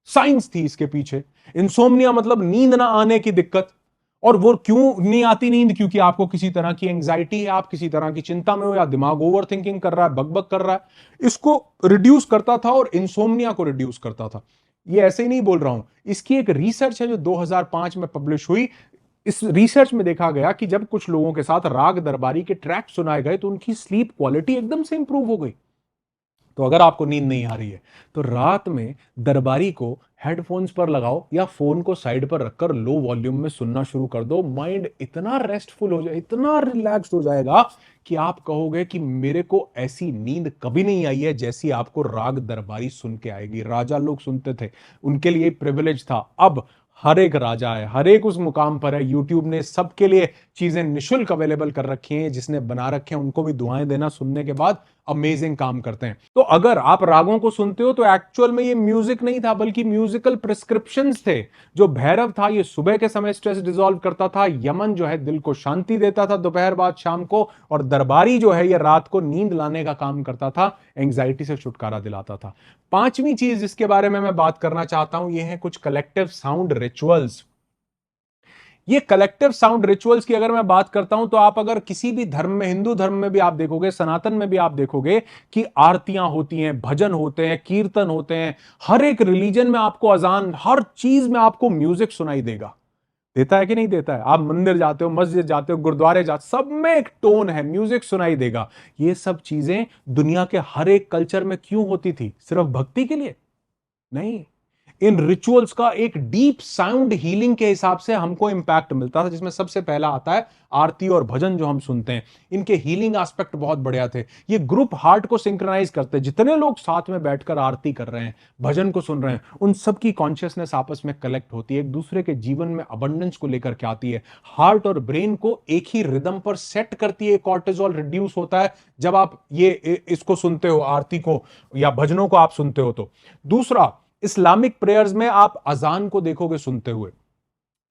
Speaker 1: साइंस थी इसके पीछे। इंसोम्निया मतलब नींद ना आने की दिक्कत। और वो क्यों नहीं आती नींद? क्योंकि आपको किसी तरह की एंजाइटी है, आप किसी तरह की चिंता में हो, या दिमाग ओवर थिंकिंग कर रहा है, बकबक कर रहा है। इसको रिड्यूस करता था और इंसोम्निया को रिड्यूस करता था। ये ऐसे ही नहीं बोल रहा हूं, इसकी एक रिसर्च है जो 2005 में पब्लिश हुई। इस रिसर्च में देखा गया कि जब कुछ लोगों के साथ राग दरबारी के ट्रैक सुनाए गए तो उनकी स्लीप क्वालिटी एकदम से इंप्रूव हो गई। तो अगर आपको नींद नहीं आ रही है तो रात में दरबारी को हेडफोन्स पर लगाओ या फोन को साइड पर रखकर लो वॉल्यूम में सुनना शुरू कर दो। माइंड इतना रेस्टफुल हो जाए, इतना रिलैक्स हो जाएगा कि आप कहोगे कि मेरे को ऐसी नींद कभी नहीं आई है जैसी आपको राग दरबारी सुन के आएगी। राजा लोग सुनते थे, उनके लिए प्रिविलेज था। अब हर एक राजा है, हर एक उस मुकाम पर है। यूट्यूब ने सबके लिए चीजें निशुल्क अवेलेबल कर रखी हैं, जिसने बना रखे हैं उनको भी दुआएं देना, सुनने के बाद अमेजिंग काम करते हैं। तो अगर आप रागों को सुनते हो तो एक्चुअल में ये म्यूजिक नहीं था, बल्कि म्यूजिकल प्रिस्क्रिप्शंस थे। जो भैरव था ये सुबह के समय स्ट्रेस डिसॉल्व करता था, यमन जो है दिल को शांति देता था दोपहर बाद शाम को, और दरबारी जो है ये रात को नींद लाने का काम करता था, एंग्जाइटी से छुटकारा दिलाता था। पांचवी चीज जिसके बारे में मैं बात करना चाहता हूं ये है कुछ कलेक्टिव साउंड रिचुअल्स। ये कलेक्टिव साउंड रिचुअल्स की अगर मैं बात करता हूं तो आप अगर किसी भी धर्म में, हिंदू धर्म में भी आप देखोगे, सनातन में भी आप देखोगे कि आरतियां होती हैं, भजन होते हैं, कीर्तन होते हैं। हर एक रिलीजन में आपको अजान, हर चीज में आपको म्यूजिक सुनाई देगा। देता है कि नहीं देता है? आप मंदिर जाते हो, मस्जिद जाते हो, गुरुद्वारे जाते हो, सब में एक टोन है, म्यूजिक सुनाई देगा। ये सब चीजें दुनिया के हर एक कल्चर में क्यों होती थी? सिर्फ भक्ति के लिए नहीं। इन रिचुअल्स का एक डीप साउंड हीलिंग के हिसाब से हमको इंपैक्ट मिलता था, जिसमें सबसे पहला आता है आरती और भजन जो हम सुनते हैं। इनके हीलिंग एस्पेक्ट बहुत बढ़िया थे। ये ग्रुप हार्ट को सिंक्रोनाइज करते, जितने लोग साथ में बैठकर आरती कर रहे हैं, भजन को सुन रहे हैं, उन सबकी कॉन्शियसनेस आपस में कलेक्ट होती है, एक दूसरे के जीवन में अबंडेंस को लेकर के आती है, हार्ट और ब्रेन को एक ही रिदम पर सेट करती है, कॉर्टिसोल रिड्यूस होता है जब आप ये इसको सुनते हो, आरती को या भजनों को आप सुनते हो। तो दूसरा, इस्लामिक प्रेयर्स में आप अजान को देखोगे सुनते हुए,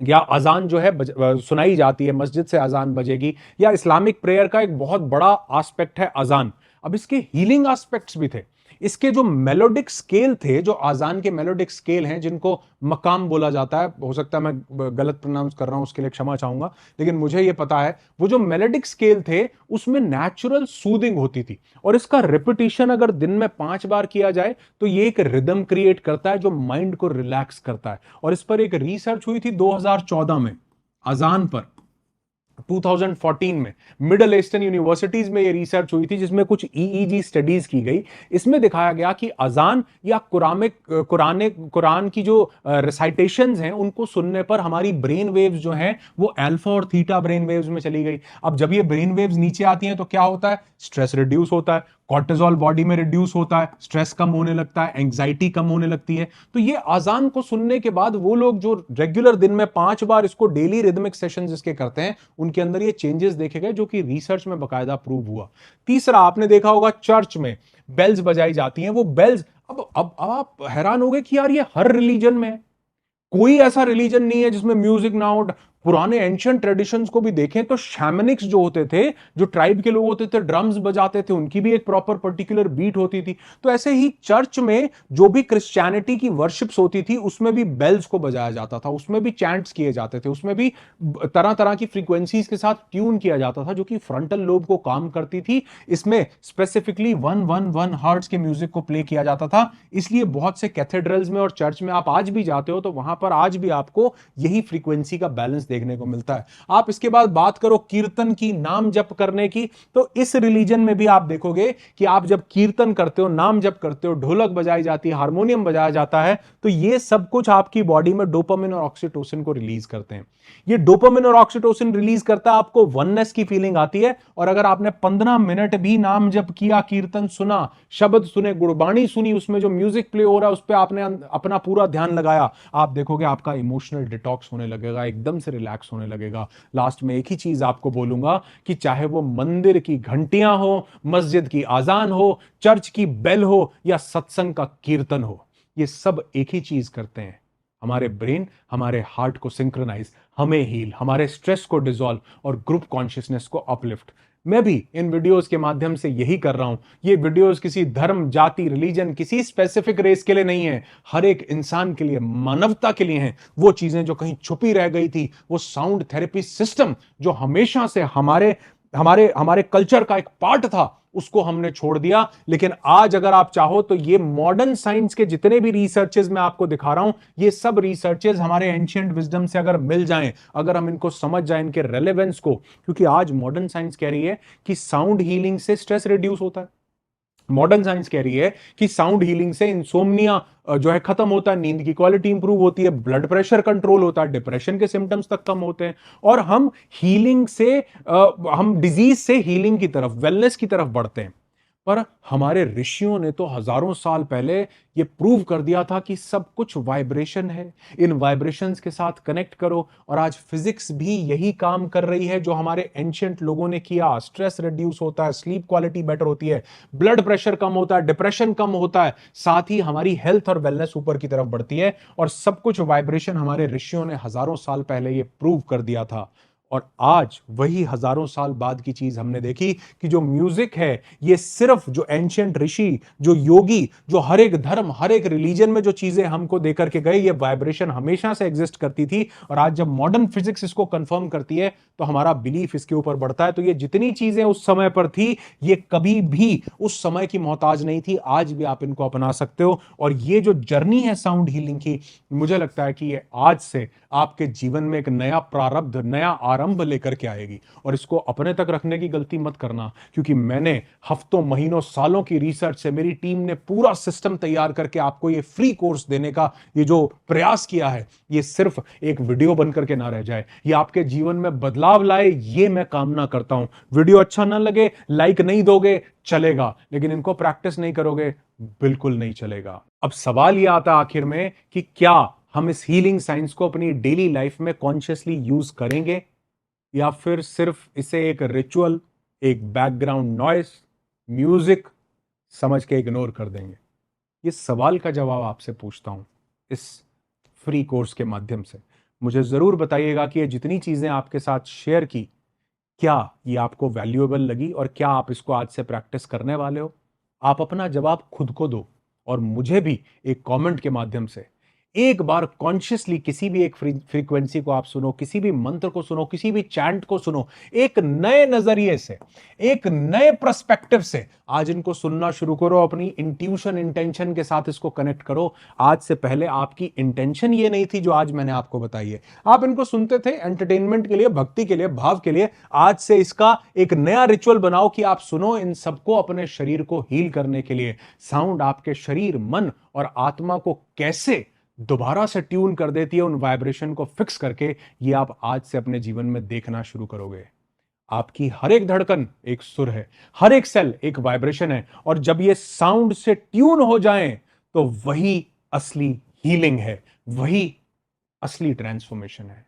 Speaker 1: या अजान जो है सुनाई जाती है, मस्जिद से अजान बजेगी, या इस्लामिक प्रेयर का एक बहुत बड़ा एस्पेक्ट है अजान। अब इसके हीलिंग एस्पेक्ट्स भी थे। इसके जो मेलोडिक स्केल थे, जो अजान के मेलोडिक स्केल हैं, जिनको मकाम बोला जाता है, हो सकता है मैं गलत प्रोनाउंस कर रहा हूं, उसके लिए क्षमा चाहूंगा, लेकिन मुझे यह पता है, वो जो मेलोडिक स्केल थे उसमें नेचुरल सूदिंग होती थी, और इसका रिपीटिशन अगर दिन में 5 बार किया जाए तो ये एक रिदम क्रिएट करता है जो माइंड को रिलैक्स करता है। और इस पर एक रिसर्च हुई थी 2014 में, अजान पर 2014 में मिडल ईस्टर्न यूनिवर्सिटीज में ये रिसर्च हुई थी, जिसमें कुछ ईईजी स्टडीज की गई। इसमें दिखाया गया कि अजान या कुरान की जो रिसाइटेशंस हैं, उनको सुनने पर हमारी ब्रेन वेव्स जो हैं वो अल्फा और थीटा ब्रेन वेव्स में चली गई। अब जब ये ब्रेन वेव्स नीचे आती हैं तो क्या होता है? स्ट्रेस रिड्यूस होता है, कॉर्टिसोल बॉडी में रिड्यूस होता है, स्ट्रेस कम होने लगता है, एंग्जाइटी कम होने लगती है। तो ये अजान को सुनने के बाद वो लोग जो रेगुलर दिन में 5 बार इसको डेली रिदमिक सेशन जिसके करते हैं, उनके अंदर ये चेंजेस देखे गए, जो कि रिसर्च में बकायदा प्रूव हुआ। तीसरा, आपने देखा होगा चर्च में बेल्स बजाई जाती हैं, वो बेल्स, अब आप हैरान हो गए कि यार ये हर रिलीजन में है। कोई ऐसा रिलीजन नहीं है जिसमें म्यूजिक ना हो। पुराने एंशिएंट ट्रेडिशंस को भी देखें तो शैमनिक्स जो होते थे, जो ट्राइब के लोग होते थे, ड्रम्स बजाते थे, उनकी भी एक प्रॉपर पर्टिकुलर बीट होती थी। तो ऐसे ही चर्च में जो भी क्रिश्चियनिटी की वर्शिप्स होती थी, उसमें भी बेल्स को बजाया जाता था, उसमें भी चैंट्स किए जाते थे, उसमें भी तरह तरह की फ्रीक्वेंसीज के साथ ट्यून किया जाता था, जो कि फ्रंटल लोब को काम करती थी। इसमें स्पेसिफिकली 111 हर्ट्ज के म्यूजिक को प्ले किया जाता था। इसलिए बहुत से कैथेड्रल्स में और चर्च में आप आज भी जाते हो तो वहां पर आज भी आपको यही फ्रीक्वेंसी का बैलेंस देखने को मिलता है। आप इसके बाद बात करो कीर्तन की, नाम जप करने की, तो इस रिलीजन में भी आप देखोगे कि आप जब कीर्तन करते हो, नाम जप करते हो, ढोलक बजाई जाती है, हारमोनियम बजाया जाता है, तो ये सब कुछ आपकी बॉडी में डोपामिन और ऑक्सीटोसिन को रिलीज करते हैं। ये डोपामिन और ऑक्सीटोसिन रिलीज करता है, आपको वननेस की फीलिंग आती है। और अगर आपने 15 मिनट भी नाम जप किया, कीर्तन सुना, शब्द सुने, गुरबाणी सुनी, उसमें जो म्यूजिक प्ले हो रहा है उस पर आपने अपना पूरा ध्यान लगाया, आप देखोगे आपका इमोशनल डिटॉक्स होने लगेगा, एकदम से रिलैक्स होने लगेगा। लास्ट में एक ही चीज आपको बोलूंगा कि चाहे वो मंदिर की घंटियां हो, मस्जिद की आजान हो, चर्च की बेल हो, या सत्संग का कीर्तन हो, ये सब एक ही चीज करते हैं, हमारे ब्रेन, हमारे हार्ट को सिंक्रोनाइज, हमें हील, हमारे स्ट्रेस को डिसॉल्व और ग्रुप कॉन्शियसनेस को अपलिफ्ट। मैं भी इन वीडियोस के माध्यम से यही कर रहा हूं। ये वीडियोस किसी धर्म, जाति, रिलीजन, किसी स्पेसिफिक रेस के लिए नहीं है, हर एक इंसान के लिए, मानवता के लिए हैं। वो चीजें जो कहीं छुपी रह गई थी, वो साउंड थेरेपी सिस्टम जो हमेशा से हमारे हमारे हमारे कल्चर का एक पार्ट था, उसको हमने छोड़ दिया। लेकिन आज अगर आप चाहो तो ये मॉडर्न साइंस के जितने भी रिसर्चेस मैं आपको दिखा रहा हूं, ये सब रिसर्चेस हमारे एंशिएंट विजडम से अगर मिल जाएं, अगर हम इनको समझ जाएं, इनके रेलेवेंस को, क्योंकि आज मॉडर्न साइंस कह रही है कि साउंड हीलिंग से स्ट्रेस रिड्यूस होता है। मॉडर्न साइंस कह रही है कि साउंड हीलिंग से इंसोम्निया जो है खत्म होता है, नींद की क्वालिटी इंप्रूव होती है, ब्लड प्रेशर कंट्रोल होता है, डिप्रेशन के सिम्टम्स तक कम होते हैं, और हम हीलिंग से हम डिजीज से हीलिंग की तरफ, वेलनेस की तरफ बढ़ते हैं। पर हमारे ऋषियों ने तो हजारों साल पहले ये प्रूव कर दिया था कि सब कुछ वाइब्रेशन है, इन वाइब्रेशंस के साथ कनेक्ट करो। और आज फिजिक्स भी यही काम कर रही है जो हमारे एंशिएंट लोगों ने किया। स्ट्रेस रिड्यूस होता है, स्लीप क्वालिटी बेटर होती है, ब्लड प्रेशर कम होता है, डिप्रेशन कम होता है, साथ ही हमारी हेल्थ और वेलनेस ऊपर की तरफ बढ़ती है। और सब कुछ वाइब्रेशन हमारे ऋषियों ने हजारों साल पहले ये प्रूव कर दिया था। और आज वही हजारों साल बाद की चीज हमने देखी कि जो म्यूजिक है, ये सिर्फ जो एंशिएंट ऋषि, जो योगी, जो हर एक धर्म, हर एक रिलीजन में जो चीजें हमको देकर के गए, ये वाइब्रेशन हमेशा से एग्जिस्ट करती थी। और आज जब मॉडर्न फिजिक्स इसको कंफर्म करती है तो हमारा बिलीफ इसके ऊपर बढ़ता है। तो ये जितनी चीजें उस समय पर थी, ये कभी भी उस समय की मोहताज नहीं थी, आज भी आप इनको अपना सकते हो। और ये जो जर्नी है साउंड हीलिंग की, मुझे लगता है कि ये आज से आपके जीवन में एक नया प्रारब्ध, नया शुभारंभ लेकर के आएगी। और इसको अपने तक रखने की गलती मत करना, क्योंकि मैंने हफ्तों, महीनों, सालों की रिसर्च से, मेरी टीम ने पूरा सिस्टम तैयार करके आपको ये फ्री कोर्स देने का ये जो प्रयास किया है, ये सिर्फ एक वीडियो बनकर के ना रह जाए, ये आपके जीवन में बदलाव लाए, ये मैं कामना करता हूं। वीडियो अच्छा ना लगे, लाइक नहीं दोगे चलेगा, लेकिन इनको प्रैक्टिस नहीं करोगे, बिल्कुल नहीं चलेगा। अब सवाल यह आता है आखिर में कि क्या हम इस हीलिंग साइंस को अपनी डेली लाइफ में कॉन्शियसली यूज करेंगे, या फिर सिर्फ इसे एक रिचुअल, एक बैकग्राउंड नॉइस, म्यूजिक समझ के इग्नोर कर देंगे। ये सवाल का जवाब आपसे पूछता हूं इस फ्री कोर्स के माध्यम से। मुझे जरूर बताइएगा कि ये जितनी चीजें आपके साथ शेयर की, क्या ये आपको वैल्यूएबल लगी और क्या आप इसको आज से प्रैक्टिस करने वाले हो। आप अपना जवाब खुद को दो और मुझे भी एक कमेंट के माध्यम से एक बार कॉन्शियसली किसी भी एक फ्रीक्वेंसी को आप सुनो, किसी भी मंत्र को सुनो, किसी भी चैंट को सुनो, एक नए नजरिए से, एक नए पर्सपेक्टिव से आज इनको सुनना शुरू करो। अपनी इंट्यूशन, इंटेंशन के साथ इसको कनेक्ट करो। आज से पहले आपकी इंटेंशन ये नहीं थी जो आज मैंने आपको बताई है। आप इनको सुनते थे एंटरटेनमेंट के लिए, भक्ति के लिए, भाव के लिए। आज से इसका एक नया रिचुअल बनाओ कि आप सुनो इन सबको अपने शरीर को हील करने के लिए। साउंड आपके शरीर, मन और आत्मा को कैसे दोबारा से ट्यून कर देती है, उन वाइब्रेशन को फिक्स करके, ये आप आज से अपने जीवन में देखना शुरू करोगे। आपकी हर एक धड़कन एक सुर है, हर एक सेल एक वाइब्रेशन है, और जब ये साउंड से ट्यून हो जाएं तो वही असली हीलिंग है, वही असली ट्रांसफॉर्मेशन है।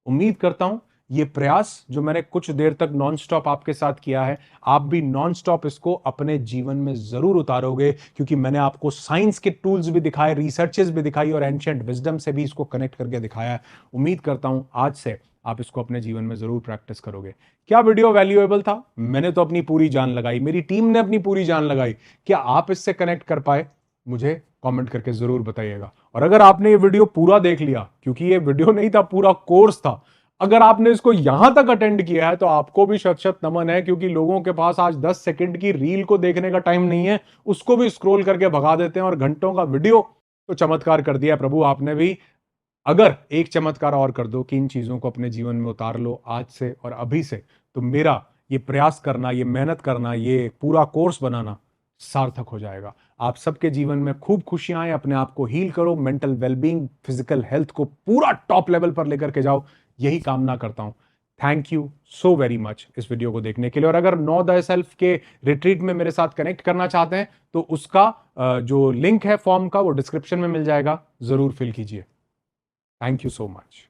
Speaker 1: उम्मीद करता हूं ये प्रयास जो मैंने कुछ देर तक नॉन स्टॉप आपके साथ किया है, आप भी नॉन स्टॉप इसको अपने जीवन में जरूर उतारोगे, क्योंकि मैंने आपको साइंस के टूल्स भी दिखाए, रिसर्चेस भी दिखाई और एंशिएंट विजडम से भी इसको कनेक्ट करके दिखाया है। उम्मीद करता हूं आज से आप इसको अपने जीवन में जरूर प्रैक्टिस करोगे। क्या वीडियो वैल्यूएबल था? मैंने तो अपनी पूरी जान लगाई, मेरी टीम ने अपनी पूरी जान लगाई। क्या आप इससे कनेक्ट कर पाए? मुझे कमेंट करके जरूर बताइएगा। और अगर आपने ये वीडियो पूरा देख लिया, क्योंकि ये वीडियो नहीं था, पूरा कोर्स था, अगर आपने इसको यहां तक अटेंड किया है तो आपको भी शत शत नमन है, क्योंकि लोगों के पास आज 10 सेकंड की रील को देखने का टाइम नहीं है, उसको भी स्क्रॉल करके भगा देते हैं, और घंटों का वीडियो। तो चमत्कार कर दिया प्रभु आपने भी। अगर एक चमत्कार और कर दो कि इन चीजों को अपने जीवन में उतार लो आज से और अभी से, तो मेरा ये प्रयास करना, ये मेहनत करना, ये पूरा कोर्स बनाना सार्थक हो जाएगा। आप सबके जीवन में खूब खुशियां आए, अपने आप को हील करो, मेंटल वेलबींग, फिजिकल हेल्थ को पूरा टॉप लेवल पर लेकर के जाओ, यही कामना करता हूं। Thank you so very much इस वीडियो को देखने के लिए। और अगर नो द सेल्फ के रिट्रीट में मेरे साथ कनेक्ट करना चाहते हैं तो उसका जो लिंक है फॉर्म का, वो डिस्क्रिप्शन में मिल जाएगा, जरूर फिल कीजिए। Thank you so much.